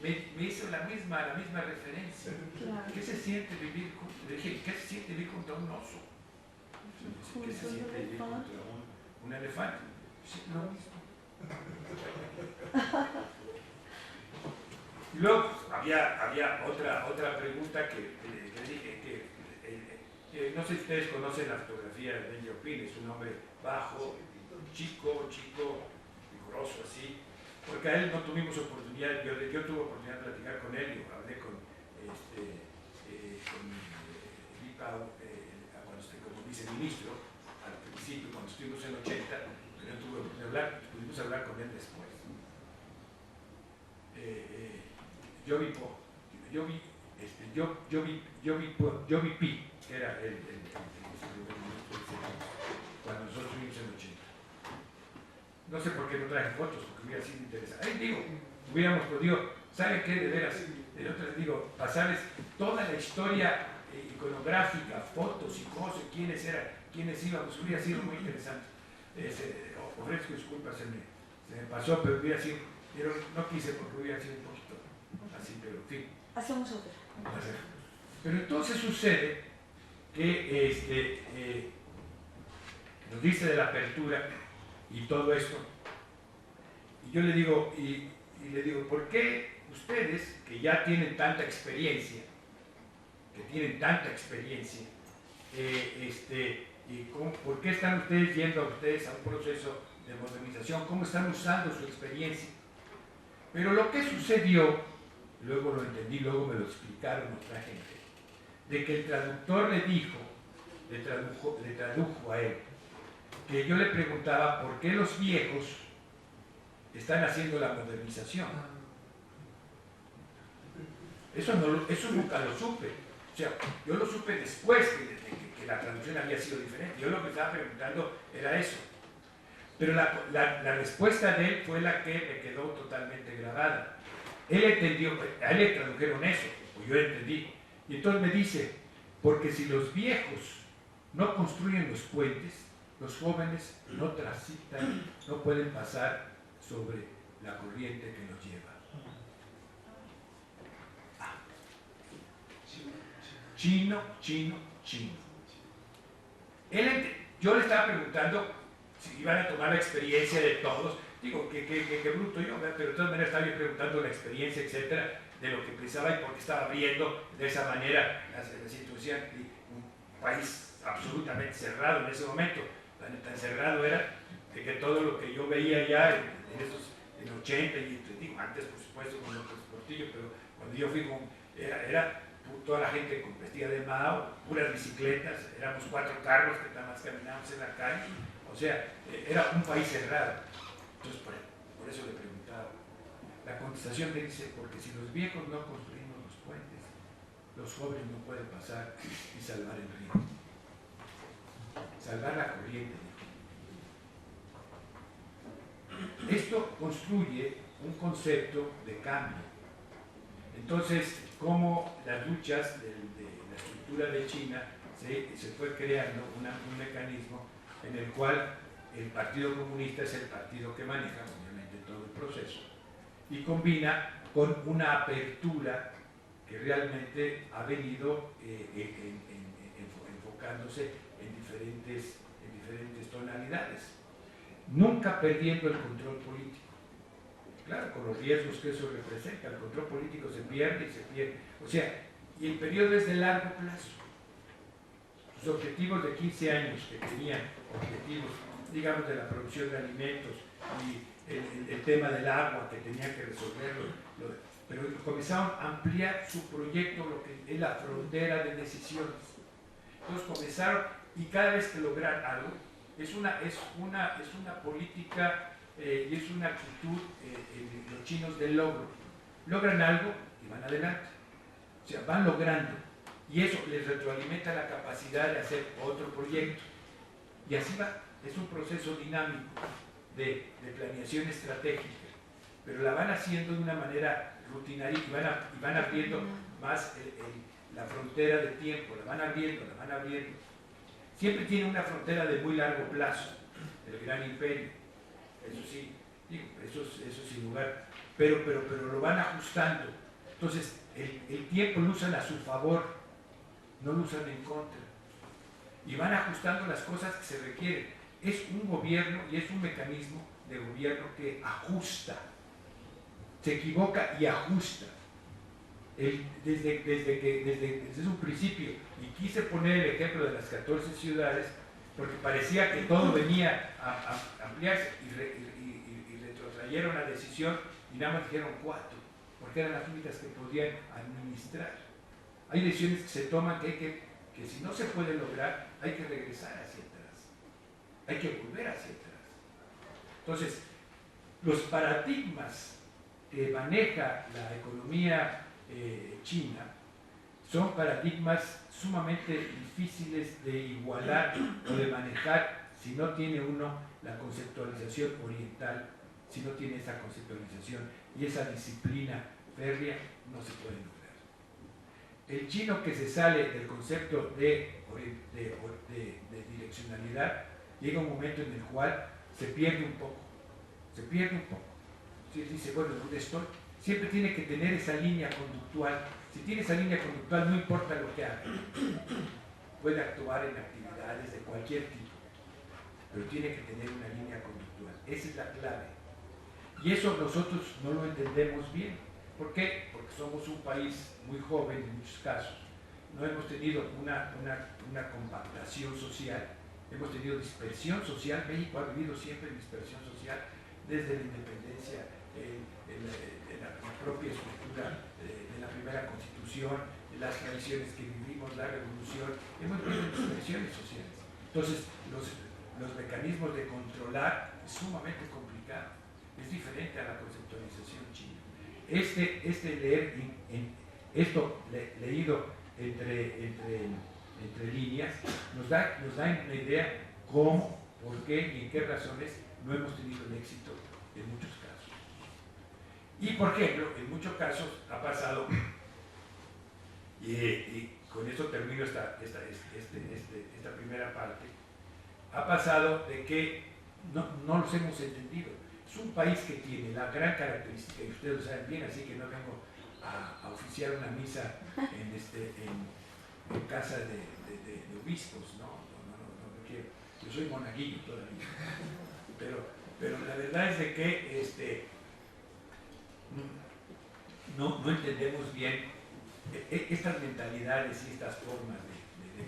me hizo la misma referencia. Claro. ¿Qué se siente vivir junto a un oso? ¿Qué se siente vivir contra un elefante? Sí, lo mismo. Y luego había otra pregunta que dije que no sé si ustedes conocen la fotografía de Deng Xiaoping. Es un hombre bajo, chico, vigoroso así, porque a él no tuvimos oportunidad, yo tuve oportunidad de platicar con él, yo hablé con Li Pao, como viceministro, al principio, cuando estuvimos en 80, pero no tuve oportunidad de hablar, pudimos hablar con él después. Yo vi Pi, que era el cuando nosotros vivimos en 80. No sé por qué no traje fotos, porque hubiera sido interesante. Ahí digo, hubiéramos podido, ¿saben qué? De veras, el otro les digo, pasarles toda la historia iconográfica, fotos y cosas, quiénes eran, quiénes íbamos, hubiera sido muy interesante. Ofrezco disculpas, se me pasó, pero hubiera sido, pero no quise porque hubiera sido un poquito así, pero en fin. Hacemos otra. Pero entonces sucede que nos dice de la apertura y todo esto, y yo le digo, y le digo, ¿por qué ustedes que ya tienen tanta experiencia, por qué están ustedes yendo a un proceso de modernización? ¿Cómo están usando su experiencia? Pero lo que sucedió, luego lo entendí, luego me lo explicaron otra gente, de que el traductor le tradujo a él, que yo le preguntaba por qué los viejos están haciendo la modernización. Eso nunca lo supe. O sea, yo lo supe después que la traducción había sido diferente. Yo lo que estaba preguntando era eso. Pero la respuesta de él fue la que me quedó totalmente grabada. Él entendió, a él le tradujeron eso, o yo entendí. Y entonces me dice, porque si los viejos no construyen los puentes, los jóvenes no transitan, no pueden pasar sobre la corriente que los lleva. Chino. Yo le estaba preguntando si iban a tomar la experiencia de todos. Digo, qué bruto yo, pero de todas maneras estaba yo preguntando la experiencia, etcétera, de lo que pensaba y por qué estaba viendo de esa manera la situación. Un país absolutamente cerrado en ese momento, tan cerrado era de que todo lo que yo veía ya en 80 y digo, antes por supuesto con López Portillo, pero cuando yo fui era toda la gente vestida de Mao, puras bicicletas, éramos 4 carros que nada más caminábamos en la calle, o sea, era un país cerrado. Entonces por eso le preguntaba. La contestación me dice, porque si los viejos no construimos los puentes, los jóvenes no pueden pasar y salvar el río. Salvar la corriente. Esto construye un concepto de cambio. Entonces, como las luchas de la estructura de China se fue creando un mecanismo en el cual el Partido Comunista es el partido que maneja, obviamente, todo el proceso, y combina con una apertura que realmente ha venido enfocándose en diferentes tonalidades, nunca perdiendo el control político. Claro, con los riesgos que eso representa, el control político se pierde y se pierde. O sea, y el periodo es de largo plazo. Sus objetivos de 15 años que tenían, objetivos, digamos, de la producción de alimentos y el tema del agua que tenían que resolverlo, pero comenzaron a ampliar su proyecto, lo que es la frontera de decisiones. Entonces comenzaron, y cada vez que logran algo, es una política y es una actitud los chinos del logro. Logran algo y van adelante. O sea, van logrando. Y eso les retroalimenta la capacidad de hacer otro proyecto. Y así va. Es un proceso dinámico de planeación estratégica. Pero la van haciendo de una manera rutinaria y van abriendo más la frontera de tiempo. La van abriendo. Siempre tiene una frontera de muy largo plazo, el gran imperio. Eso sí, digo, eso sin lugar. Pero lo van ajustando. Entonces, el tiempo lo usan a su favor, no lo usan en contra. Y van ajustando las cosas que se requieren. Es un gobierno y es un mecanismo de gobierno que ajusta. Se equivoca y ajusta. Desde un principio, y quise poner el ejemplo de las 14 ciudades, porque parecía que todo venía a ampliarse y retrotrayeron la decisión y nada más dijeron 4, porque eran las únicas que podían administrar. Hay decisiones que se toman que si no se puede lograr, hay que regresar hacia atrás, hay que volver hacia atrás. Entonces, los paradigmas que maneja la economía china son paradigmas sumamente difíciles de igualar o de manejar si no tiene uno la conceptualización oriental, si no tiene esa conceptualización y esa disciplina férrea, no se puede lograr. El chino que se sale del concepto de direccionalidad, llega un momento en el cual se pierde un poco. Dice, bueno, ¿dónde estoy? Siempre tiene que tener esa línea conductual. Si tiene esa línea conductual, no importa lo que haga. Puede actuar en actividades de cualquier tipo, pero tiene que tener una línea conductual. Esa es la clave. Y eso nosotros no lo entendemos bien. ¿Por qué? Porque somos un país muy joven en muchos casos. No hemos tenido una compactación social, hemos tenido dispersión social. México ha vivido siempre en dispersión social desde la independencia, la propia estructura de la primera constitución, las tradiciones que vivimos, la revolución, hemos vivido dispersiones sociales. Entonces, los mecanismos de controlar es sumamente complicado, es diferente a la conceptualización china. Leído entre líneas, nos da una idea cómo, por qué y en qué razones no hemos tenido el éxito en muchos casos. Y por ejemplo, en muchos casos ha pasado, y con esto termino esta primera parte, ha pasado de que no los hemos entendido. Es un país que tiene la gran característica, y ustedes lo saben bien, así que no vengo a oficiar una misa en casa de obispos, no quiero. Yo soy monaguillo todavía. Pero la verdad es de que no entendemos bien estas mentalidades y estas formas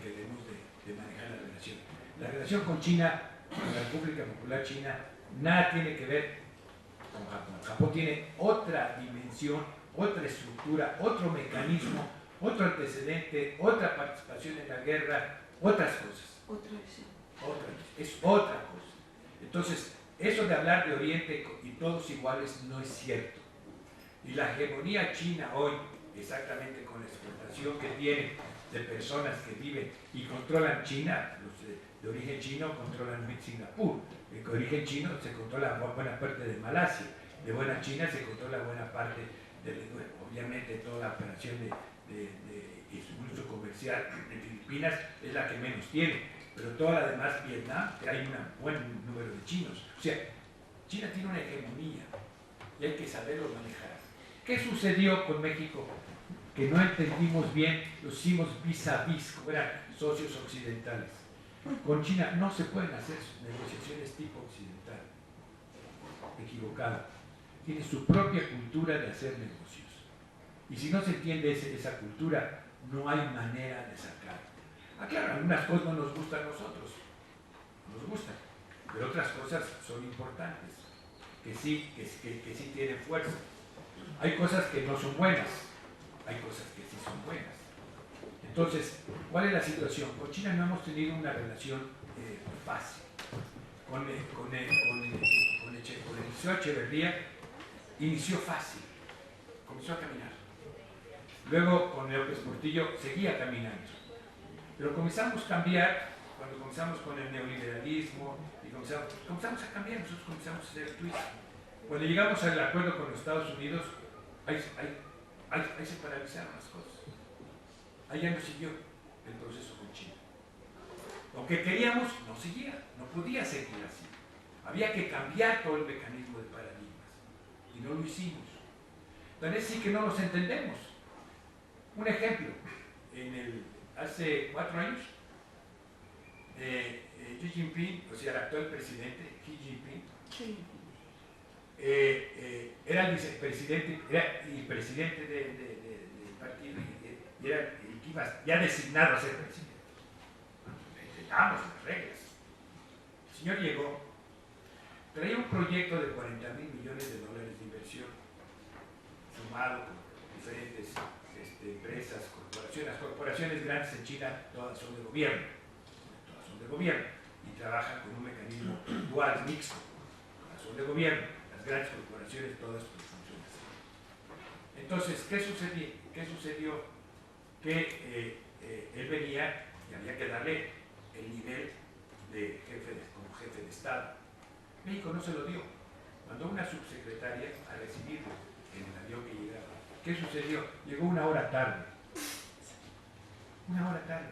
que debemos de manejar la relación. La relación con China, con la República Popular China, nada tiene que ver con Japón. Japón tiene otra dimensión, otra estructura, otro mecanismo, otro antecedente, otra participación en la guerra, otras cosas. Es otra cosa. Entonces, eso de hablar de Oriente y todos iguales no es cierto. Y la hegemonía china hoy, exactamente con la explotación que tiene de personas que viven y controlan China, los de origen chino controlan Singapur, de origen chino se controla buena parte de Malasia, de buena China se controla buena parte obviamente toda la operación de uso comercial de Filipinas es la que menos tiene, pero toda la demás, Vietnam, que hay un buen número de chinos. O sea, China tiene una hegemonía y hay que saberlo manejar. ¿Qué sucedió con México? que no entendimos bien, lo hicimos vis a vis, como eran socios occidentales. Con China no se pueden hacer negociaciones tipo occidental, equivocado. Tiene su propia cultura de hacer negocios. Y si no se entiende esa cultura, no hay manera de sacar. Claro, algunas cosas no nos gustan a nosotros, no nos gustan, pero otras cosas son importantes, que sí tienen fuerza. Hay cosas que no son buenas, hay cosas que sí son buenas. Entonces, ¿cuál es la situación? Con China no hemos tenido una relación fácil. Con el Liceo Echeverría inició fácil, comenzó a caminar. Luego con López Portillo seguía caminando. Pero comenzamos a cambiar, cuando comenzamos con el neoliberalismo, y comenzamos a cambiar, nosotros comenzamos a hacer tweets. Cuando llegamos al acuerdo con los Estados Unidos, ahí se paralizaron las cosas. Ahí ya no siguió el proceso con China. Lo que queríamos no seguía, no podía seguir así. Había que cambiar todo el mecanismo de paradigmas. Y no lo hicimos. Entonces sí que no los entendemos. Un ejemplo, hace 4 años, Xi Jinping, o sea, el actual presidente, Xi Jinping, era el vicepresidente, era el presidente del partido y era el que iba ya designado a ser presidente. Intentamos las reglas. El señor llegó, traía un proyecto de $40,000 millones de inversión, sumado con diferentes empresas, corporaciones. Las corporaciones grandes en China todas son de gobierno, y trabajan con un mecanismo dual, mixto, todas son de gobierno. Las grandes corporaciones todas funcionan así. Entonces, ¿qué sucedió? Que él venía y había que darle el nivel de como jefe de Estado. México no se lo dio. Mandó una subsecretaria a recibirlo en el avión que llegaba. ¿Qué sucedió? Llegó 1 hora tarde. 1 hora tarde.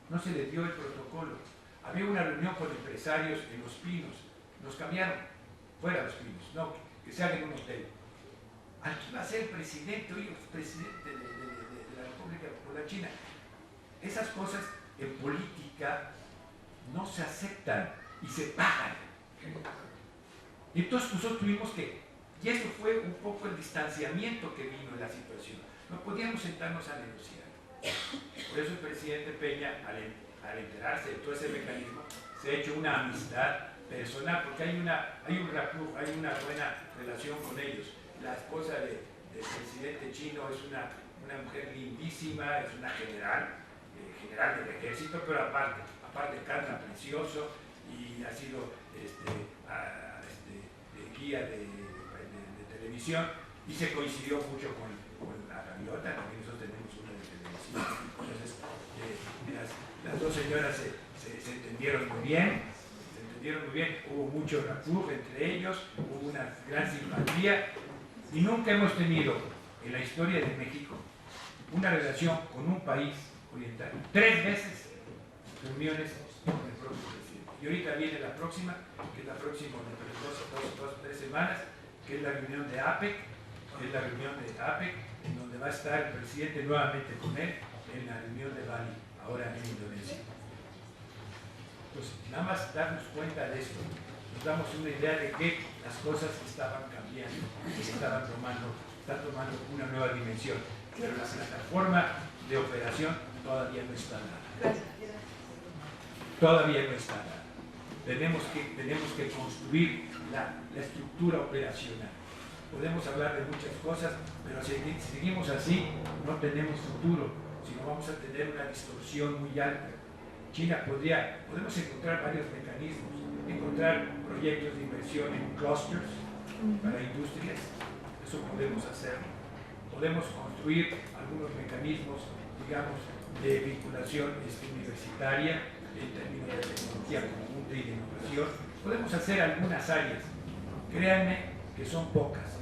No se le dio el protocolo. Había una reunión con empresarios en Los Pinos. Nos cambiaron fuera de Los Pinos. No, que se haga en un hotel. Aquí va a ser el presidente, oye, presidente de la República Popular China. Esas cosas en política no se aceptan y se pagan. Entonces nosotros tuvimos que, y eso fue un poco el distanciamiento que vino en la situación. No podíamos sentarnos a negociar. Por eso el presidente Peña, al enterarse de todo ese mecanismo, se ha hecho una amistad personal, porque hay una buena relación con ellos. La esposa del presidente chino es una mujer lindísima, es una general del ejército, pero aparte canta precioso y ha sido guía de televisión y se coincidió mucho con la gaviota, también nosotros tenemos una de televisión. Entonces, las dos señoras se entendieron muy bien, hubo mucho rapport entre ellos, hubo una gran simpatía y nunca hemos tenido en la historia de México una relación con un país oriental. 3 veces reuniones con el propio presidente. Y ahorita viene la próxima, que es la próxima dentro de 2 o 3 semanas, que es la reunión de APEC, en donde va a estar el presidente nuevamente con él en la reunión de Bali, ahora en Indonesia. Entonces, nada más darnos cuenta de esto, nos damos una idea de que las cosas estaban cambiando, están tomando una nueva dimensión, pero la plataforma de operación todavía no está nada. Todavía no está nada. Tenemos que construir la estructura operacional. Podemos hablar de muchas cosas, pero si seguimos así, no tenemos futuro, sino vamos a tener una distorsión muy alta. China podemos encontrar varios mecanismos, encontrar proyectos de inversión en clusters para industrias, eso podemos hacerlo. Podemos construir algunos mecanismos, digamos, de vinculación universitaria en términos de tecnología conjunta y de innovación. Podemos hacer algunas áreas, créanme que son pocas,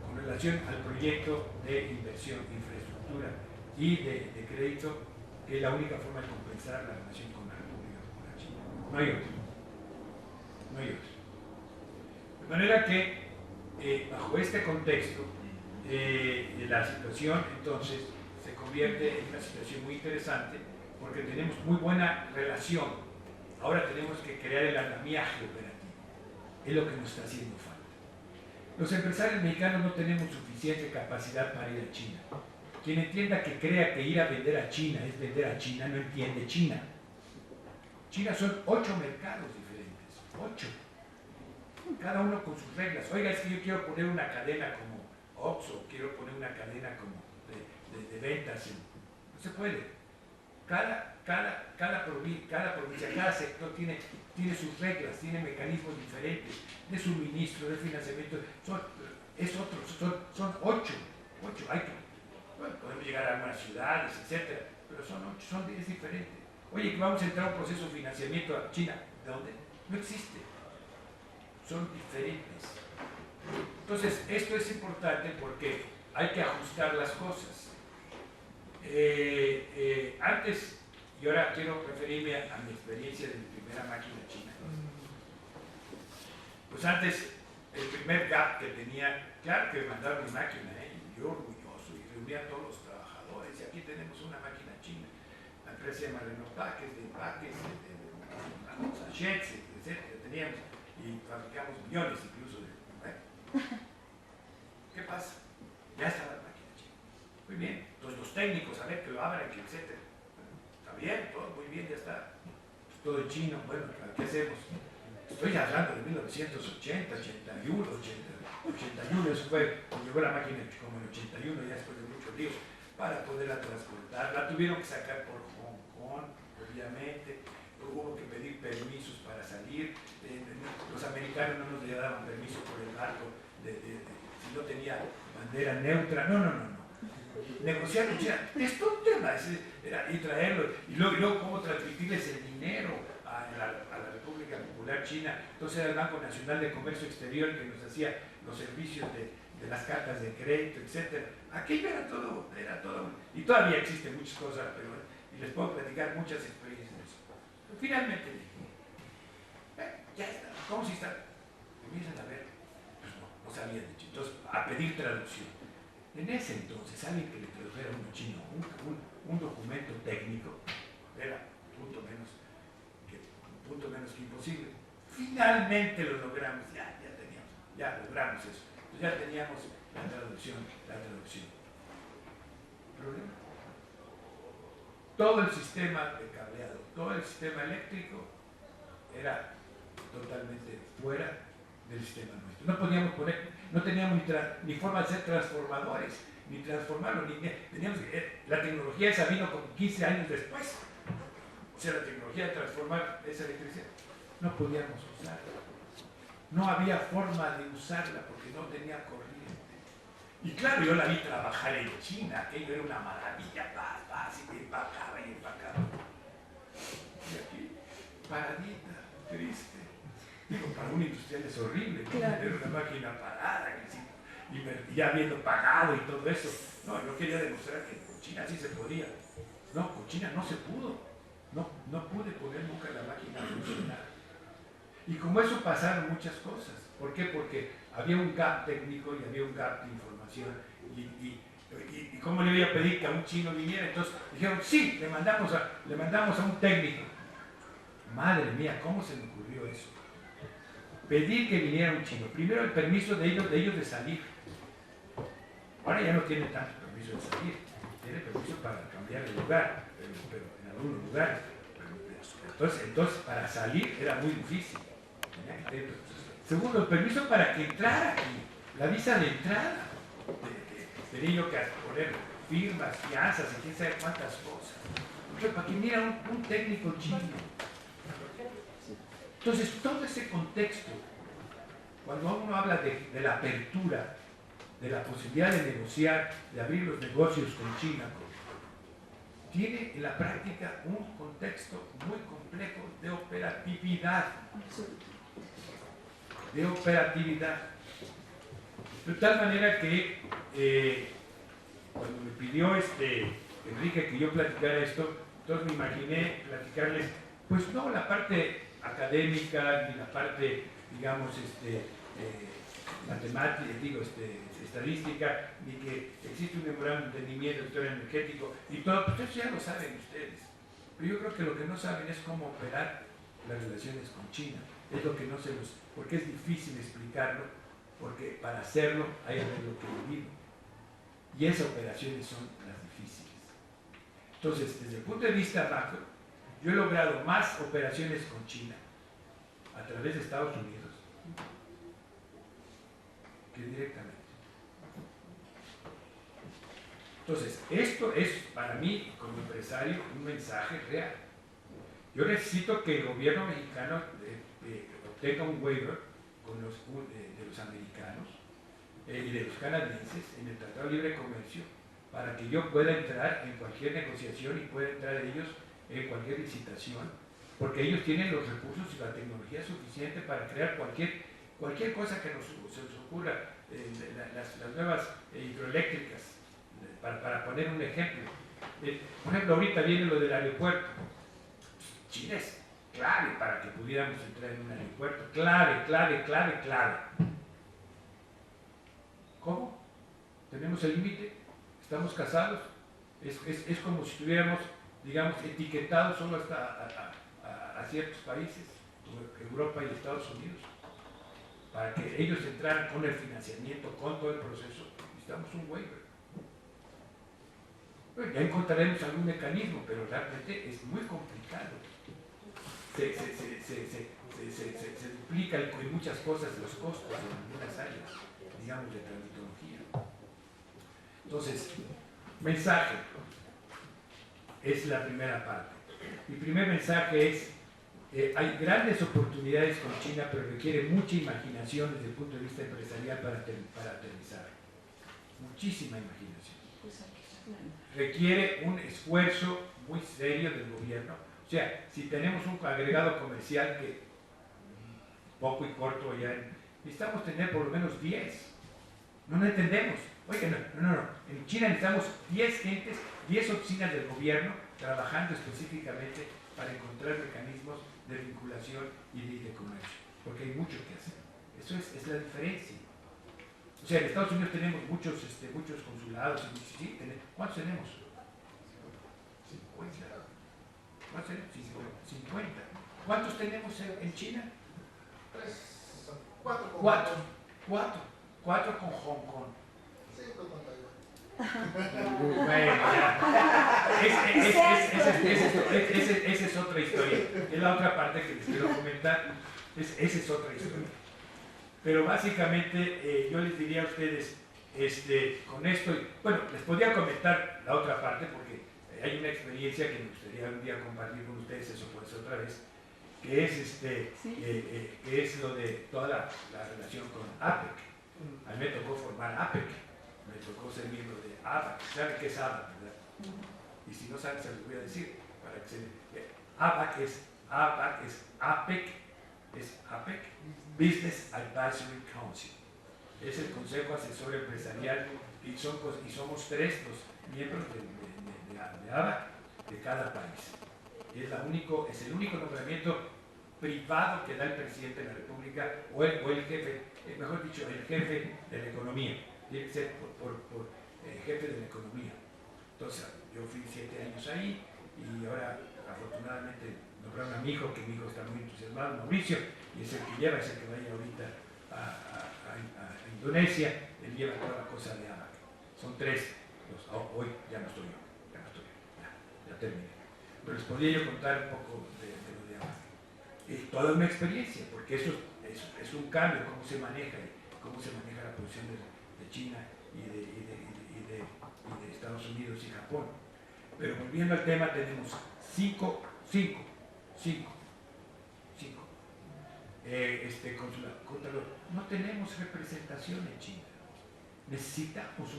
con relación al proyecto de inversión, infraestructura y de crédito, que es la única forma de compensar la relación con la República Popular China. No hay otro. De manera que, bajo este contexto, la situación entonces se convierte en una situación muy interesante porque tenemos muy buena relación. Ahora tenemos que crear el andamiaje operativo. Es lo que nos está haciendo falta. Los empresarios mexicanos no tenemos suficiente capacidad para ir a China. Quien entienda que crea que ir a vender a China es vender a China, no entiende China. China son 8 mercados diferentes, 8. Cada uno con sus reglas. Oiga, es que yo quiero poner una cadena como Oxxo, quiero poner una cadena como de ventas. No se puede. Cada provincia, cada sector tiene sus reglas, tiene mecanismos diferentes de suministro, de financiamiento. Son 8. Bueno, podemos llegar a algunas ciudades, etcétera, pero son 8, es diferente. Oye, que vamos a entrar a un proceso de financiamiento a China. ¿De dónde? No existe. Son diferentes. Entonces, esto es importante porque hay que ajustar las cosas. Antes, y ahora quiero referirme a mi experiencia de mi primera máquina china. Pues antes, el primer gap que tenía, claro que me mandaron mi máquina, y yo orgulloso, y reunía a todos los trabajadores, y aquí tenemos una máquina china. La empresa se llama Renault Paques, de empaques, de sachets, etc. Teníamos, y fabricamos millones incluso de. ¿Qué pasa? Ya está la máquina china. Muy bien. Entonces los técnicos, a ver que lo abran, que etc. Está bien, todo muy bien, ya está. Pues todo en chino. Bueno, ¿qué hacemos? Estoy hablando de 1980, 81, 81, eso fue, llegó la máquina como en 81, ya después de muchos líos, para poderla transportar. La tuvieron que sacar por Hong Kong, obviamente. Hubo que pedir permisos para salir. Los americanos no nos daban permiso por el barco si no tenía bandera neutra. No. Negociar con China es todo un tema, y traerlo. Y luego cómo transmitirles el dinero a la República Popular China. Entonces era el Banco Nacional de Comercio Exterior que nos hacía los servicios de las cartas de crédito, etc. Aquello era todo, y todavía existen muchas cosas, y les puedo platicar muchas experiencias de eso. Pero finalmente dije, ya está, ¿cómo si está? Empiezan a ver, pues no sabían dicho. Entonces, a pedir traducción. En ese entonces, alguien que le tradujera a un chino un documento técnico era punto menos que imposible. Finalmente lo logramos, ya logramos eso. Entonces ya teníamos la traducción. ¿Problema? Todo el sistema de cableado, todo el sistema eléctrico era totalmente fuera del sistema nuestro. No podíamos poner, no teníamos ni forma de hacer transformadores, ni transformarlo, teníamos la tecnología esa vino como 15 años después. O sea, la tecnología de transformar esa electricidad no podíamos usarla. No había forma de usarla porque no tenía corriente. Y claro, yo la vi trabajar en China, aquello era una maravilla, fácil, empacaba. Y aquí, paradita, triste. Digo, para un industrial es horrible, ¿no? Claro. Tener una máquina parada, y ya habiendo pagado y todo eso. No, yo quería demostrar que con China sí se podía. No, con China no se pudo. No pude poner nunca la máquina a funcionar. Y como eso pasaron muchas cosas. ¿Por qué? Porque había un gap técnico y había un gap de información. ¿Y cómo le iba a pedir que a un chino viniera? Entonces dijeron, sí, le mandamos a un técnico. Madre mía, ¿cómo se me ocurrió eso? Pedir que viniera un chino. Primero el permiso de ellos de salir. Ahora ya no tienen tanto permiso de salir. Tiene permiso para cambiar de lugar, pero en algunos lugares. Entonces para salir era muy difícil. Segundo, el permiso para que entrara aquí. La visa de entrada. Tenía yo que poner firmas, fianzas y quién sabe cuántas cosas. Entonces, para que viniera un técnico chino. Entonces, todo ese contexto, cuando uno habla de la apertura, de la posibilidad de negociar, de abrir los negocios con China, tiene en la práctica un contexto muy complejo de operatividad. De tal manera que cuando me pidió Enrique que yo platicara esto, entonces me imaginé platicarles, pues no la parte académica ni la parte, digamos, matemática, estadística, ni que existe un memorándum de entendimiento del sector energético, y todo, pues eso ya lo saben ustedes. Pero yo creo que lo que no saben es cómo operar las relaciones con China. Es lo que no se los... porque es difícil explicarlo, porque para hacerlo hay que haberlo que vivido. Y esas operaciones son las difíciles. Entonces, desde el punto de vista macro, yo he logrado más operaciones con China a través de Estados Unidos que directamente. Entonces, esto es para mí, como empresario, un mensaje real. Yo necesito que el gobierno mexicano obtenga un waiver con de los americanos y de los canadienses en el Tratado de Libre Comercio para que yo pueda entrar en cualquier negociación y pueda entrar ellos en cualquier licitación, porque ellos tienen los recursos y la tecnología suficiente para crear cualquier cosa que se nos ocurra, las nuevas hidroeléctricas, para poner un ejemplo. Por ejemplo, ahorita viene lo del aeropuerto. China es clave para que pudiéramos entrar en un aeropuerto. Clave. ¿Cómo? ¿Tenemos el límite? ¿Estamos casados? Es como si estuviéramos, digamos, etiquetados solo hasta a ciertos países, como Europa y Estados Unidos. Para que ellos entraran con el financiamiento, con todo el proceso, necesitamos un waiver. Bueno, ya encontraremos algún mecanismo, pero realmente es muy complicado. Se duplica en muchas cosas los costos en algunas áreas, digamos, de tramitología. Entonces, mensaje es la primera parte. Mi primer mensaje es, hay grandes oportunidades con China, pero requiere mucha imaginación desde el punto de vista empresarial para aterrizar. Muchísima imaginación. Requiere un esfuerzo muy serio del gobierno. O sea, si tenemos un agregado comercial que poco y corto ya, necesitamos tener por lo menos 10. No entendemos. Oye, no. En China necesitamos 10 gentes, 10 oficinas del gobierno trabajando específicamente para encontrar mecanismos de vinculación y de comercio. Porque hay mucho que hacer. Eso es la diferencia. O sea, en Estados Unidos tenemos muchos consulados. ¿Sí? ¿Cuántos tenemos? 50. ¿Cuántos tenemos? 50. ¿Cuántos tenemos en China? 4. 4 con Hong Kong. 5 con Taiwán. Bueno, ya. Esa es otra historia. Es la otra parte que les quiero comentar. Esa es otra historia. Pero básicamente yo les diría a ustedes, con esto, bueno, les podría comentar la otra parte porque hay una experiencia que me gustaría un día compartir con ustedes, eso por eso otra vez, que es, que es lo de toda la relación con APEC. A mí me tocó formar APEC, me tocó ser miembro de ABAC. ¿Saben qué es ABAC, verdad? Y si no saben, se los voy a decir. Para que ABAC es APEC, Business Advisory Council. Es el Consejo Asesor Empresarial y somos 3 los miembros de ABAC de cada país. Es el único nombramiento privado que da el presidente de la República o el jefe, mejor dicho, el jefe de la economía. Tiene que ser por jefe de la economía. Entonces, yo fui 7 años ahí y ahora, afortunadamente, nombraron a mi hijo, que mi hijo está muy entusiasmado, Mauricio, y es el que lleva, es el que vaya ahorita a Indonesia, él lleva toda la cosa de ABAC. Son 3. Hoy ya no estoy yo, ya terminé. Pero les podría yo contar un poco de lo de ABAC. Toda una experiencia, porque eso es un cambio, cómo se maneja la producción de China y de Estados Unidos y Japón. Pero volviendo al tema, tenemos 5 consulados. No tenemos representación en China. Necesitamos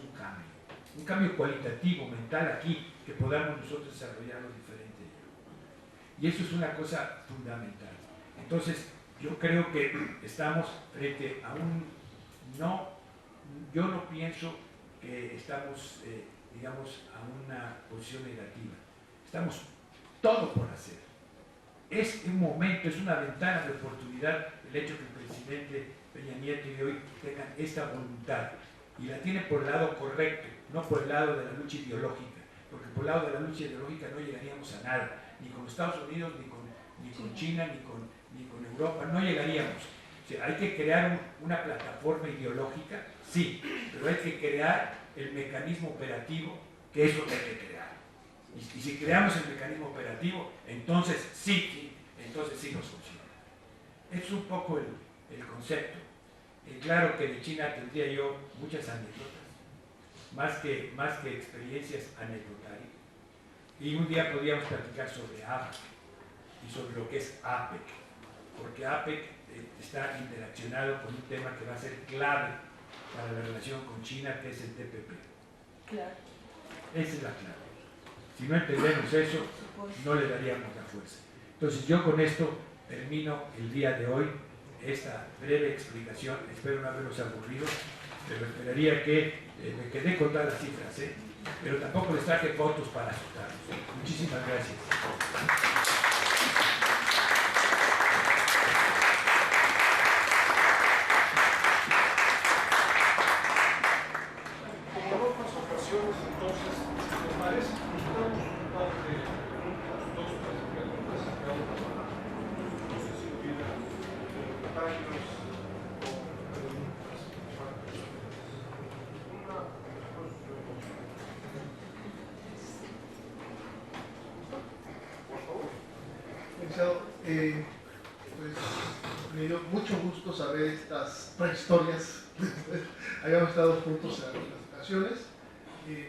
un cambio cualitativo, mental aquí, que podamos nosotros desarrollarlo diferente. Y eso es una cosa fundamental. Entonces, yo creo que estamos frente a yo no pienso que estamos, digamos, a una posición negativa. Estamos todo por hacer. Es un momento, es una ventana de oportunidad el hecho que el presidente Peña Nieto y hoy tengan esta voluntad. Y la tienen por el lado correcto, no por el lado de la lucha ideológica, porque por el lado de la lucha ideológica no llegaríamos a nada, ni con Estados Unidos, ni con China, ni con Europa, no llegaríamos. O sea, hay que crear una plataforma ideológica, sí, pero hay que crear el mecanismo operativo, que es lo que hay que crear. Y si creamos el mecanismo operativo, entonces sí nos funciona. Es un poco el concepto. Claro que de China tendría yo muchas anécdotas, más que experiencias anecdotarias. Y un día podríamos platicar sobre APEC y sobre lo que es APEC, porque APEC está interaccionado con un tema que va a ser clave para la relación con China, que es el TPP. Claro. Esa es la clave. Si no entendemos eso, no le daríamos la fuerza. Entonces yo con esto termino el día de hoy esta breve explicación. Espero no haberlos aburrido, pero esperaría que me quedé con todas las cifras, pero tampoco les traje fotos para asustarlos. Muchísimas gracias. Pues me dio mucho gusto saber estas prehistorias. Habíamos estado juntos en algunas ocasiones,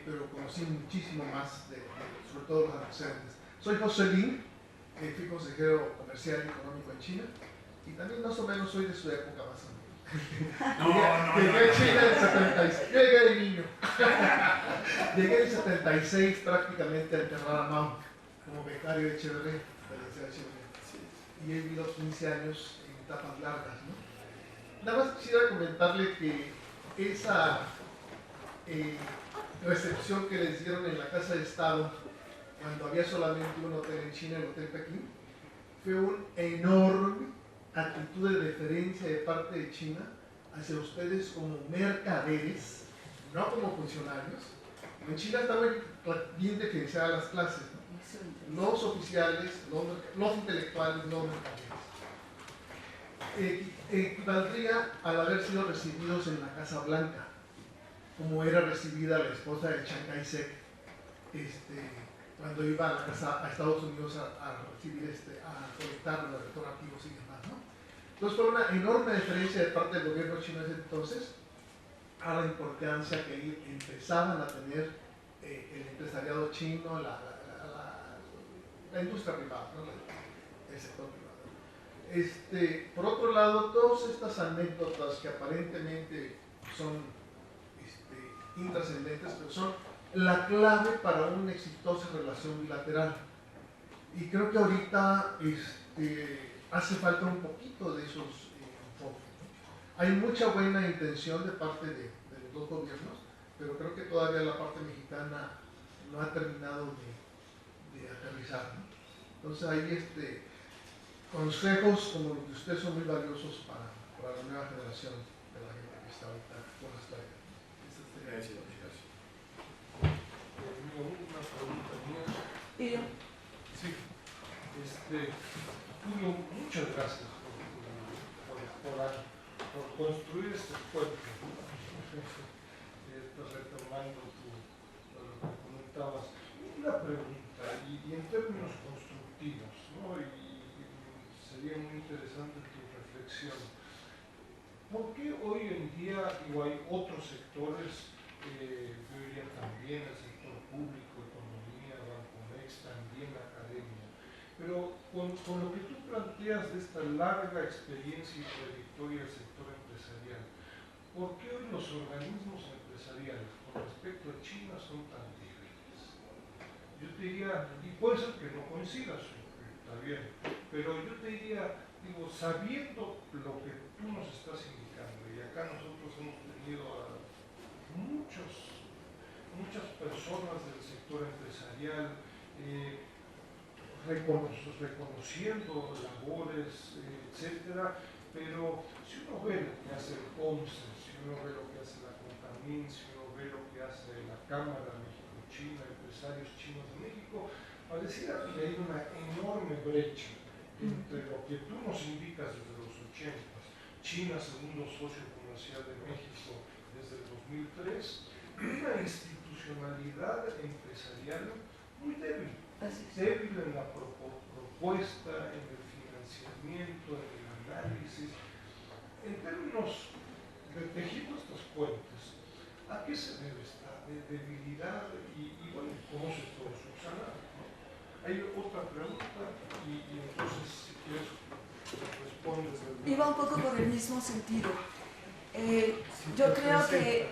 pero conocí muchísimo más, sobre todo los antecedentes. Soy José Lin, fui consejero comercial y económico en China, y también más o menos soy de su época más o menos. Llegué a China en el 76, yo llegué de niño. Llegué en el 76 prácticamente a enterrar a Mao como becario de Echeverría. Y he vivido 15 años en etapas largas, ¿no? Nada más quisiera comentarle que esa recepción que les dieron en la Casa de Estado, cuando había solamente un hotel en China, el Hotel Pekín, fue una enorme actitud de deferencia de parte de China hacia ustedes como mercaderes, no como funcionarios. En China estaban bien diferenciadas las clases, ¿no? Los oficiales, los intelectuales, los mercaderes. Equivaldría al haber sido recibidos en la Casa Blanca, como era recibida la esposa de Chiang Kai-shek cuando iba a Estados Unidos a recibir, a colectar los retornativos y demás, ¿no? Entonces fue una enorme diferencia de parte del gobierno chino desde entonces a la importancia que empezaban a tener el empresariado chino, la industria privada, ¿no? El sector privado. Por otro lado, todas estas anécdotas que aparentemente son intrascendentes, pero son la clave para una exitosa relación bilateral. Y creo que ahorita hace falta un poquito de esos enfoques, ¿no? Hay mucha buena intención de parte de los dos gobiernos, pero creo que todavía la parte mexicana no ha terminado de aterrizar, ¿no? Entonces hay consejos como los de ustedes son muy valiosos para la nueva generación de la gente que está ahorita con las tareas. Gracias. Una pregunta mía. ¿Y yo? Sí. Julio, muchas gracias por construir este puente. Estás retomando lo que comentabas. Una pregunta, y en términos constructivos, ¿no? Y sería muy interesante tu reflexión. ¿Por qué hoy en día hay otros sectores, yo diría también el sector público, economía, Bancomex, también la academia, pero con lo que tú planteas de esta larga experiencia y trayectoria del sector empresarial, ¿por qué hoy los organismos empresariales con respecto a China son tan débiles? Yo te diría, y puede ser que no coincidas, está bien, pero yo te diría, sabiendo lo que tú nos estás indicando, y acá nosotros hemos tenido a muchas personas del sector empresarial reconociendo labores, etcétera, pero si uno ve lo que hace el COMSE, si uno ve lo que hace la CONCAMIN, si uno ve lo que hace la Cámara México-China, Empresarios Chinos de México, pareciera que hay una enorme brecha entre lo que tú nos indicas desde los 80, China, segundo socio comercial de México desde el 2003, y una institucionalidad empresarial muy débil, débil en la propuesta, en el financiamiento, en el análisis. En términos de tejido estos puentes, ¿a qué se debe esta debilidad y bueno, cómo se puede subsanar? ¿No? Hay otra pregunta y entonces si quieres respondes. Iba un poco por el mismo sentido. Yo creo que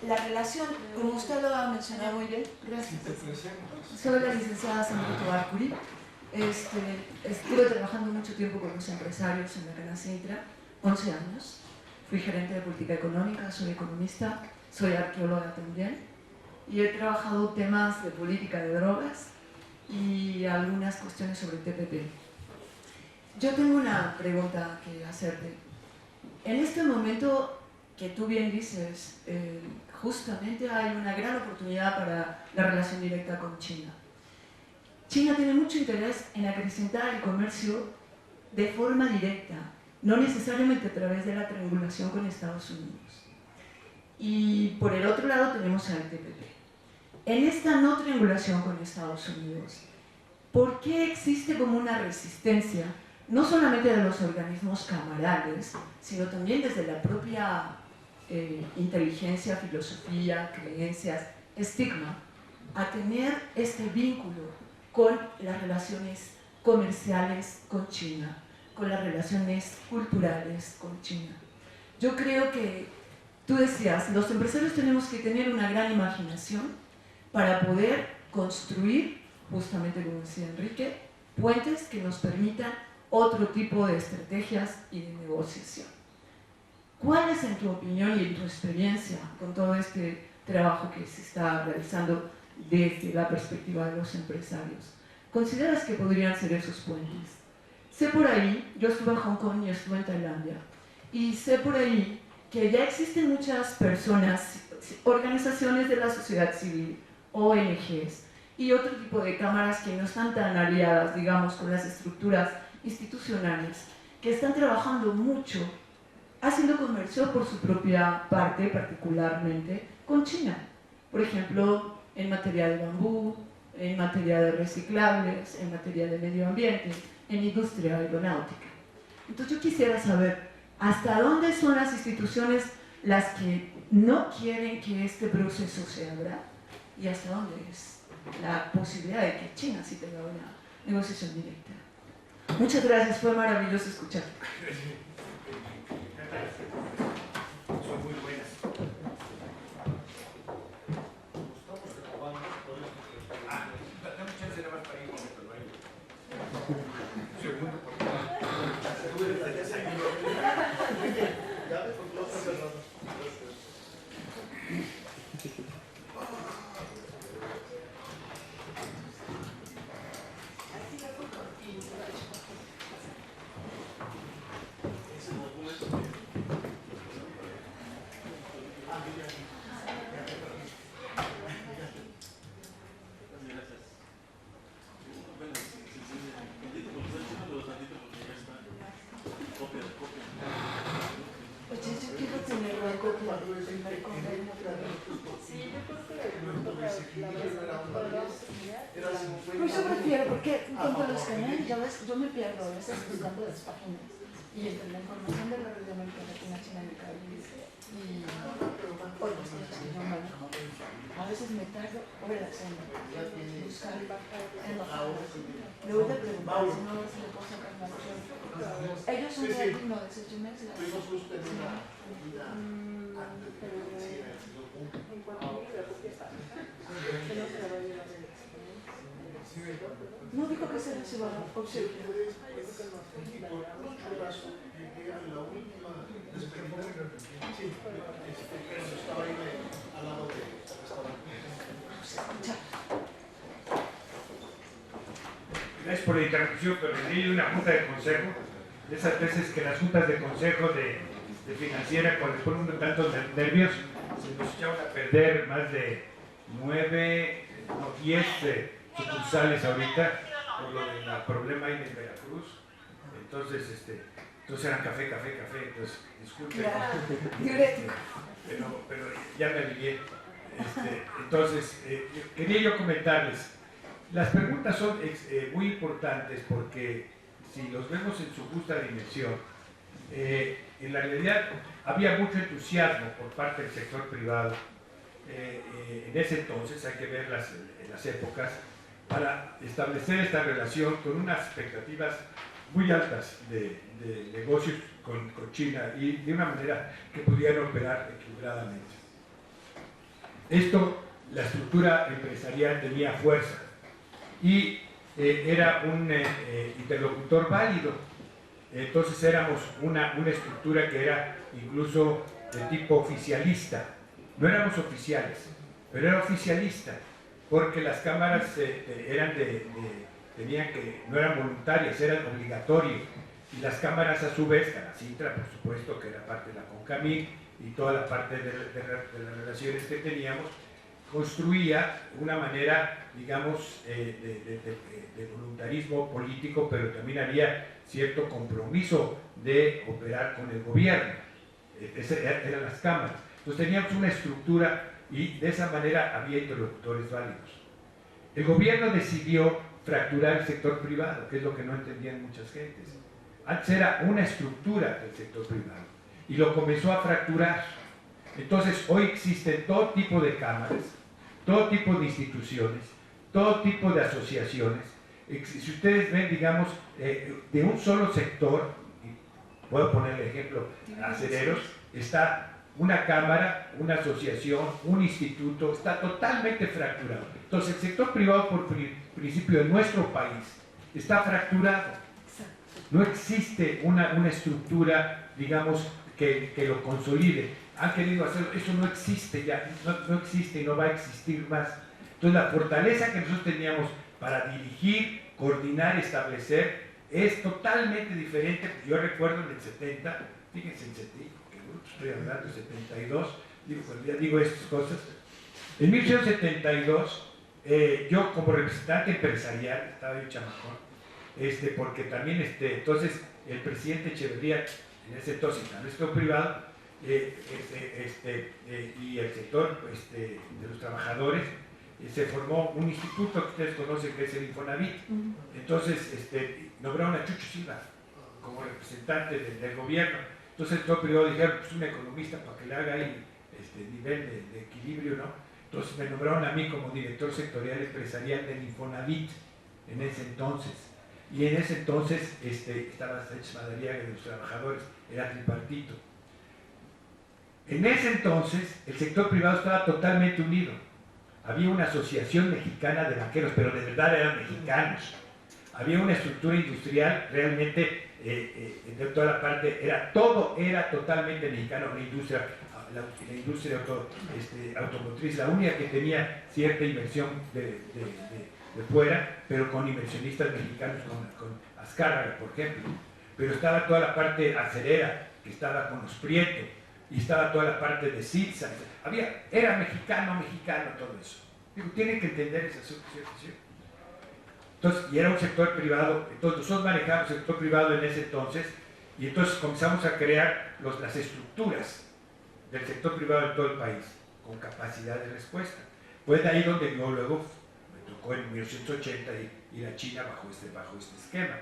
la relación, como usted lo ha mencionado muy bien, gracias. Soy la licenciada Sandra Tobar Curí. Estuve trabajando mucho tiempo con los empresarios en la Canacintra, 11 años. Fui gerente de política económica, soy economista, soy arqueóloga también. Y he trabajado temas de política de drogas y algunas cuestiones sobre TPP. Yo tengo una pregunta que hacerte. En este momento que tú bien dices, justamente hay una gran oportunidad para la relación directa con China. China tiene mucho interés en acrecentar el comercio de forma directa, no necesariamente a través de la triangulación con Estados Unidos. Y por el otro lado tenemos al TPP. En esta no triangulación con Estados Unidos, ¿por qué existe como una resistencia, no solamente de los organismos camarales, sino también desde la propia inteligencia, filosofía, creencias, estigma, a tener este vínculo con las relaciones comerciales con China, con las relaciones culturales con China? Yo creo que, tú decías, los empresarios tenemos que tener una gran imaginación para poder construir, justamente como decía Enrique, puentes que nos permitan otro tipo de estrategias y de negociación. ¿Cuál es, en tu opinión y en tu experiencia con todo este trabajo que se está realizando desde la perspectiva de los empresarios? ¿Consideras que podrían ser esos puentes? Sé por ahí, yo estuve en Hong Kong y estuve en Tailandia, y sé por ahí que ya existen muchas personas, organizaciones de la sociedad civil, ONGs y otro tipo de cámaras que no están tan aliadas, digamos, con las estructuras institucionales, que están trabajando mucho, haciendo comercio por su propia parte, particularmente con China. Por ejemplo, en materia de bambú, en materia de reciclables, en materia de medio ambiente, en industria aeronáutica. Entonces yo quisiera saber hasta dónde son las instituciones las que no quieren que este proceso se abra y hasta dónde es la posibilidad de que China sí tenga una negociación directa. Muchas gracias, fue maravilloso escuchar. Son muy buenas. Dame chance nada más para ir con el baño. Un segundo, por favor. Tú eres la desayuno. Ya, por lo cerrado. Pues yo prefiero, porque en cuanto a los canales, ya ves, yo me pierdo a veces buscando las páginas y entre la información de la red de América Latina, China y el Caribe y otras cosas que yo manejo, a veces me tardo horas en buscar embajadas. Le voy a preguntar si no se le puedo sacar más. Ellos son de aquí, no, de Sechimex. Tuvimos justo en una antes de en cuanto a la copia está. No dijo que se reciba obsequio. Llegué a la última despedida. Sí, cuando estaba ahí al lado del restaurante. Gracias por la interrupción, pero tenía una junta de consejo de esas veces que las juntas de consejo de financiera, cuando les ponen un tanto nervios, se nos echaron a perder más de 10 sucursales ahorita por lo del problema ahí en Veracruz. Entonces, entonces eran café, entonces disculpen, pero ya me alivié. Entonces, quería yo comentarles, las preguntas son muy importantes porque si los vemos en su justa dimensión, en la realidad había mucho entusiasmo por parte del sector privado en ese entonces, hay que ver las épocas, para establecer esta relación con unas expectativas muy altas de negocios con China y de una manera que pudieran operar equilibradamente. Esto, la estructura empresarial tenía fuerza y era un interlocutor válido. Entonces éramos una estructura que era incluso de tipo oficialista. No éramos oficiales, pero era oficialista, porque las cámaras no eran voluntarias, eran obligatorias. Y las cámaras a su vez, la Cintra, por supuesto, que era parte de la CONCAMIC y toda la parte de las relaciones que teníamos, construía una manera, digamos, de voluntarismo político, pero también había cierto compromiso de operar con el gobierno. Esas eran las cámaras. Entonces teníamos una estructura y de esa manera había interlocutores válidos. El gobierno decidió fracturar el sector privado, que es lo que no entendían muchas gentes. Antes era una estructura del sector privado y lo comenzó a fracturar. Entonces hoy existen todo tipo de cámaras, todo tipo de instituciones, todo tipo de asociaciones. Si ustedes ven, digamos, de un solo sector, puedo poner el ejemplo, acereros, está una cámara, una asociación, un instituto, está totalmente fracturado. Entonces el sector privado, por principio, en nuestro país está fracturado. No existe una estructura, digamos, que lo consolide. Han querido hacerlo, eso no existe ya, no existe y no va a existir más. Entonces la fortaleza que nosotros teníamos para dirigir, coordinar, establecer, es totalmente diferente. Yo recuerdo en el 70, fíjense en 70, que estoy hablando de 72, cuando ya digo estas cosas, en 1972, yo como representante empresarial, estaba yo chamacón, porque también entonces el presidente Echeverría, en ese entonces, en el sector privado, y el sector de los trabajadores, se formó un instituto que ustedes conocen, que es el Infonavit. Entonces nombraron a Chucho Silva como representante del gobierno. Entonces el sector privado dijeron, pues un economista para que le haga ahí nivel de equilibrio, ¿no? Entonces me nombraron a mí como director sectorial empresarial del Infonavit en ese entonces. Y en ese entonces estaba Sánchez Madariaga de los trabajadores, era tripartito. En ese entonces el sector privado estaba totalmente unido. Había una asociación mexicana de banqueros, pero de verdad eran mexicanos. Había una estructura industrial realmente, de toda la parte, todo era totalmente mexicano. La industria automotriz, la única que tenía cierta inversión de fuera, pero con inversionistas mexicanos, con Azcárraga, por ejemplo. Pero estaba toda la parte acerera, que estaba con los Prieto, y estaba toda la parte de Silsa. Era mexicano todo eso. Digo, tienen que entender esa situación. Entonces, y era un sector privado, entonces nosotros manejamos el sector privado en ese entonces, y entonces comenzamos a crear las estructuras del sector privado en todo el país, con capacidad de respuesta. Pues de ahí donde yo luego me tocó en 1980 ir a China bajo este esquema.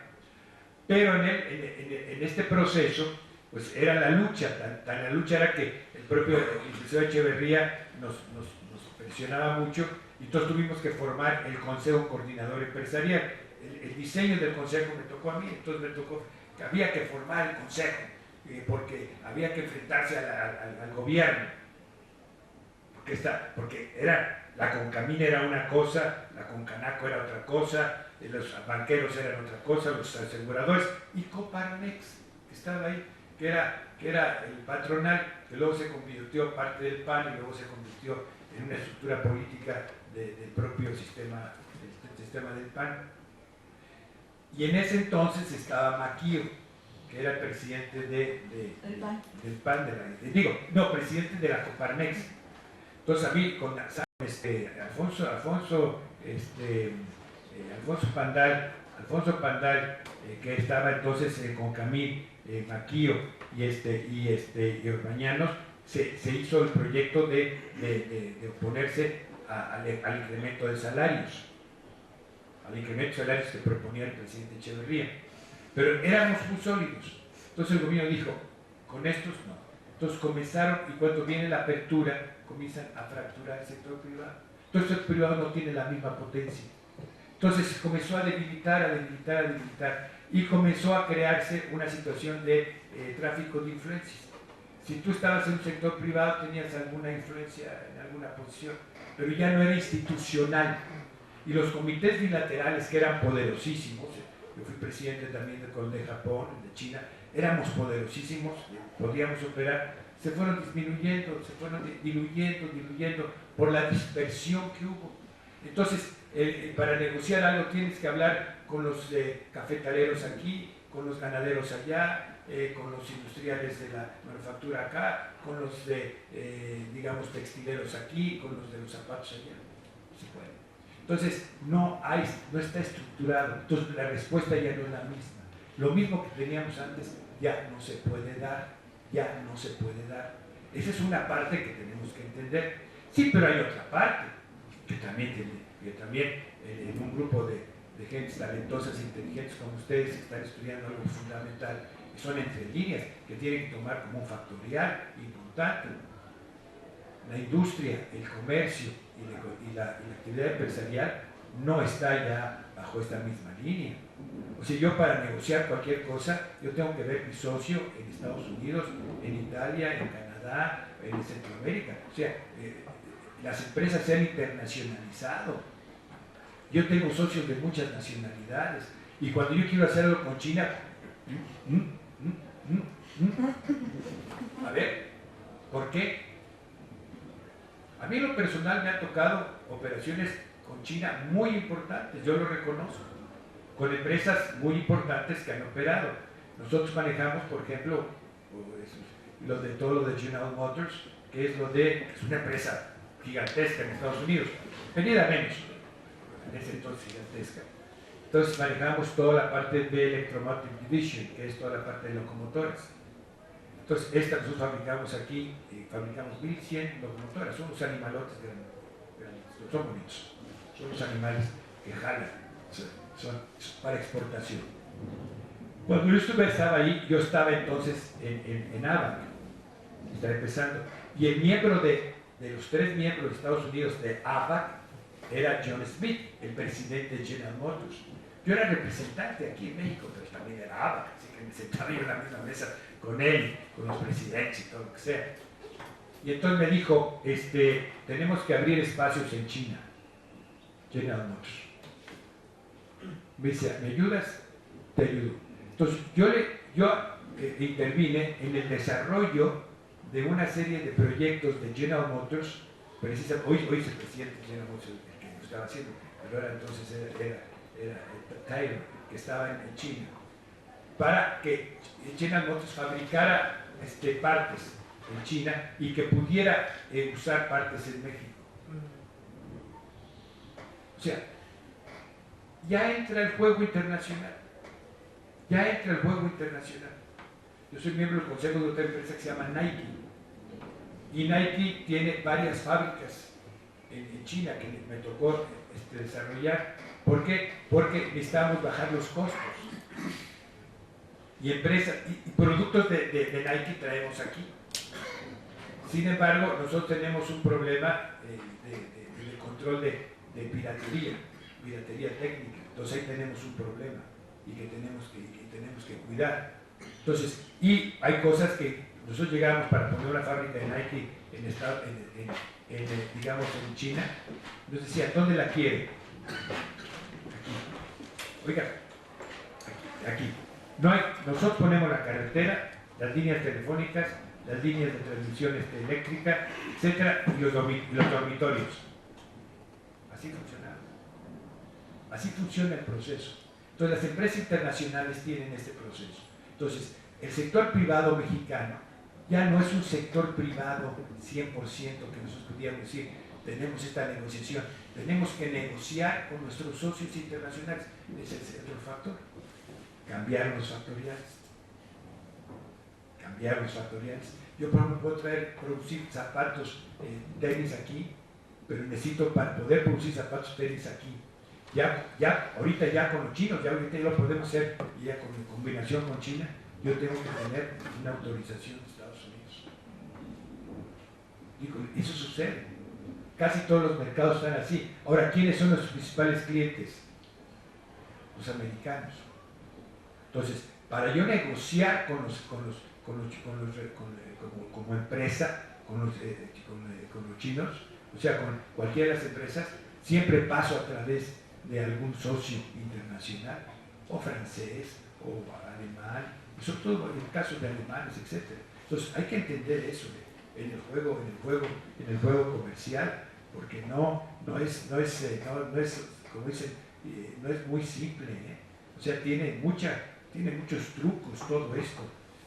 Pero en este proceso, pues era la lucha, tan la lucha era que el propio licenciado Echeverría nos presionaba mucho, y entonces tuvimos que formar el Consejo Coordinador Empresarial. El diseño del consejo me tocó a mí, entonces me tocó que había que formar el consejo, porque había que enfrentarse al gobierno, porque la Concamín era una cosa, la Concanaco era otra cosa, los banqueros eran otra cosa, los aseguradores, y Coparmex, que estaba ahí, que era el patronal, que luego se convirtió parte del PAN y luego se convirtió en una estructura política del propio sistema del PAN. Y en ese entonces estaba Maquio, que era el presidente El PAN. del PAN, digo, no, presidente de la Coparmex. Entonces a mí, con Alfonso Pandal, que estaba entonces con Camil Maquillo y Orbañanos, se hizo el proyecto de oponerse al incremento de salarios, que proponía el presidente Echeverría. Pero éramos muy sólidos. Entonces el gobierno dijo, con estos no. Entonces comenzaron, y cuando viene la apertura, comienzan a fracturar el sector privado. Entonces el sector privado no tiene la misma potencia. Entonces comenzó a debilitar, y comenzó a crearse una situación de tráfico de influencias. Si tú estabas en un sector privado, tenías alguna influencia en alguna posición, pero ya no era institucional. Y los comités bilaterales, que eran poderosísimos, yo fui presidente también de Japón, de China, éramos poderosísimos, podíamos operar, se fueron disminuyendo, se fueron diluyendo por la dispersión que hubo. Entonces, para negociar algo tienes que hablar con los cafetaleros aquí, con los ganaderos allá, con los industriales de la manufactura acá, con los digamos, textileros aquí, con los de los zapatos allá. No se puede. Entonces, no está estructurado. Entonces, la respuesta ya no es la misma. Lo mismo que teníamos antes ya no se puede dar. Esa es una parte que tenemos que entender. Sí, pero hay otra parte que también en un grupo de gentes talentosas e inteligentes como ustedes que están estudiando algo fundamental, que son entre líneas, que tienen que tomar como un factorial importante. La industria, el comercio y la actividad empresarial no está ya bajo esta misma línea. O sea, yo para negociar cualquier cosa, yo tengo que ver mi socio en Estados Unidos, en Italia, en Canadá, en Centroamérica. O sea, las empresas se han internacionalizado. Yo tengo socios de muchas nacionalidades. Y cuando yo quiero hacer algo con China, a ver, ¿por qué? A mí en lo personal me han tocado operaciones con China muy importantes, yo lo reconozco, con empresas muy importantes que han operado. Nosotros manejamos, por ejemplo, todo lo de General Motors, que es una empresa gigantesca en Estados Unidos, venida menos, en ese entonces gigantesca. Entonces manejamos toda la parte de Electromotive Division, que es toda la parte de locomotoras. Entonces, esta nosotros fabricamos aquí, fabricamos 1100 locomotoras, son unos animalotes grandes, son bonitos, son los animales que jalan, son para exportación. Cuando yo estaba ahí, yo estaba entonces en ABAC, estaba empezando, y el miembro de los 3 miembros de Estados Unidos de ABAC era John Smith, el presidente de General Motors. Yo era representante aquí en México, pero también era ABAC, así que me sentaba yo en la misma mesa con él, con los presidentes y todo lo que sea. Y entonces me dijo, tenemos que abrir espacios en China, General Motors. Me dice, ¿me ayudas? Te ayudo. Entonces yo intervine en el desarrollo de una serie de proyectos de General Motors, precisamente, hoy es el presidente de General Motors el que lo estaba haciendo, pero ahora entonces era Taylor, que estaba en China, para que General Motors fabricara partes en China y que pudiera usar partes en México. O sea, ya entra el juego internacional. Yo soy miembro del consejo de otra empresa que se llama Nike. Y Nike tiene varias fábricas en China que me tocó desarrollar. ¿Por qué? Porque necesitamos bajar los costos. Y empresas y productos de Nike traemos aquí. Sin embargo, nosotros tenemos un problema de control de piratería técnica. Entonces ahí tenemos un problema y que tenemos que cuidar. Entonces, y hay cosas que nosotros llegamos para poner una fábrica de Nike digamos en China, nos decían, ¿dónde la quiere? Aquí. Oiga, aquí. Nosotros ponemos la carretera, las líneas telefónicas, las líneas de transmisión eléctrica, etcétera, y los dormitorios. Así funcionaba. Así funciona el proceso. Entonces las empresas internacionales tienen este proceso. Entonces, el sector privado mexicano ya no es un sector privado 100% que nosotros podríamos decir, tenemos esta negociación, tenemos que negociar con nuestros socios internacionales. Ese es otro factor. Cambiar los factoriales. Cambiar los factoriales. Yo, por ejemplo, puedo producir zapatos, tenis aquí, pero necesito para poder producir zapatos, tenis aquí. Ahorita ya con los chinos, ya ahorita ya lo podemos hacer, y ya con combinación con China, yo tengo que tener una autorización de Estados Unidos. Digo, eso sucede. Casi todos los mercados están así. Ahora, ¿quiénes son los principales clientes? Los americanos. Entonces, para yo negociar como empresa con los chinos, o sea, con cualquiera de las empresas, siempre paso a través de algún socio internacional, o francés, o alemán, sobre todo en casos de alemanes, etc. Entonces, hay que entender eso en el juego comercial, porque no es como dicen, no es muy simple, ¿eh? O sea, tiene muchos trucos todo esto,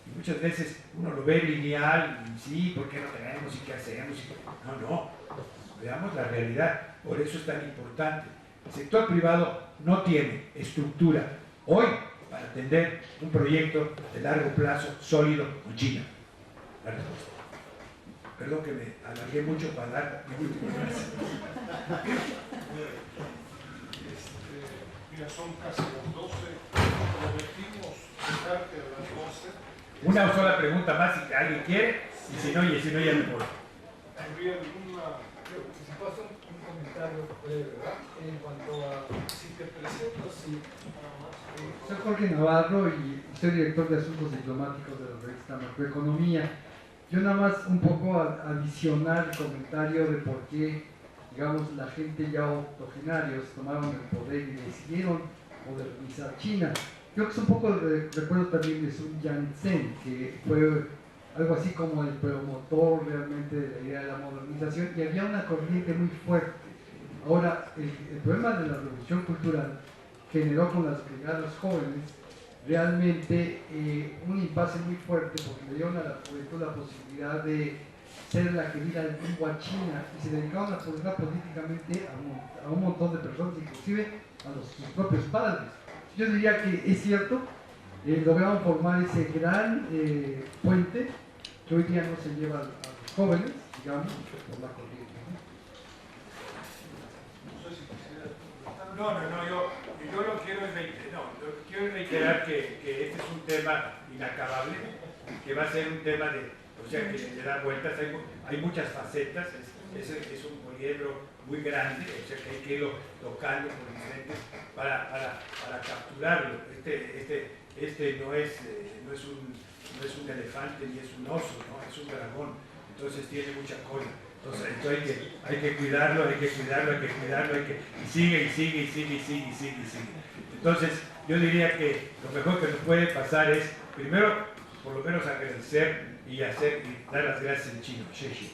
y muchas veces uno lo ve lineal, y sí, ¿por qué no tenemos? ¿Y qué hacemos? No, veamos la realidad. Por eso es tan importante. El sector privado no tiene estructura hoy para atender un proyecto de largo plazo sólido con China. La respuesta. Perdón que me alargué mucho para dar mi última frase. Mira, son casi las 12. Prometimos dejarte a las 12. Una sola pregunta más si alguien quiere, y si no ya me voy. ¿Habría alguna? Si pasa un comentario breve, ¿verdad? En cuanto a si te presentas, si nada más. Soy Jorge Navarro y soy director de Asuntos Diplomáticos de la revista Macroeconomía. Yo nada más un poco adicionar el comentario de por qué, digamos, la gente ya octogenarios tomaron el poder y decidieron modernizar China. Creo que es un poco de recuerdo también de Sun Yat-sen, que fue algo así como el promotor realmente de la idea de la modernización, y había una corriente muy fuerte. Ahora, el problema de la revolución cultural generó con las brigadas jóvenes realmente un impasse muy fuerte, porque le dieron a la juventud la posibilidad de ser la que diera el rumbo a China, y se dedicaron a poner políticamente a un montón de personas, inclusive a sus propios padres. Yo diría que es cierto, lograron formar ese gran puente que hoy día no se lleva a los jóvenes, digamos, por la corriente. Yo lo quiero reiterar que este es un tema inacabable, que va a ser un tema o sea, que le da vueltas, hay muchas facetas, es un poliedro muy grande, o sea que hay que irlo tocando por diferentes para capturarlo. Este no es un elefante ni es un oso, ¿no? Es un dragón, entonces tiene mucha cola. Entonces hay que cuidarlo, y sigue. Entonces yo diría que lo mejor que nos puede pasar es, primero, por lo menos agradecer y dar las gracias en chino. Xie xie.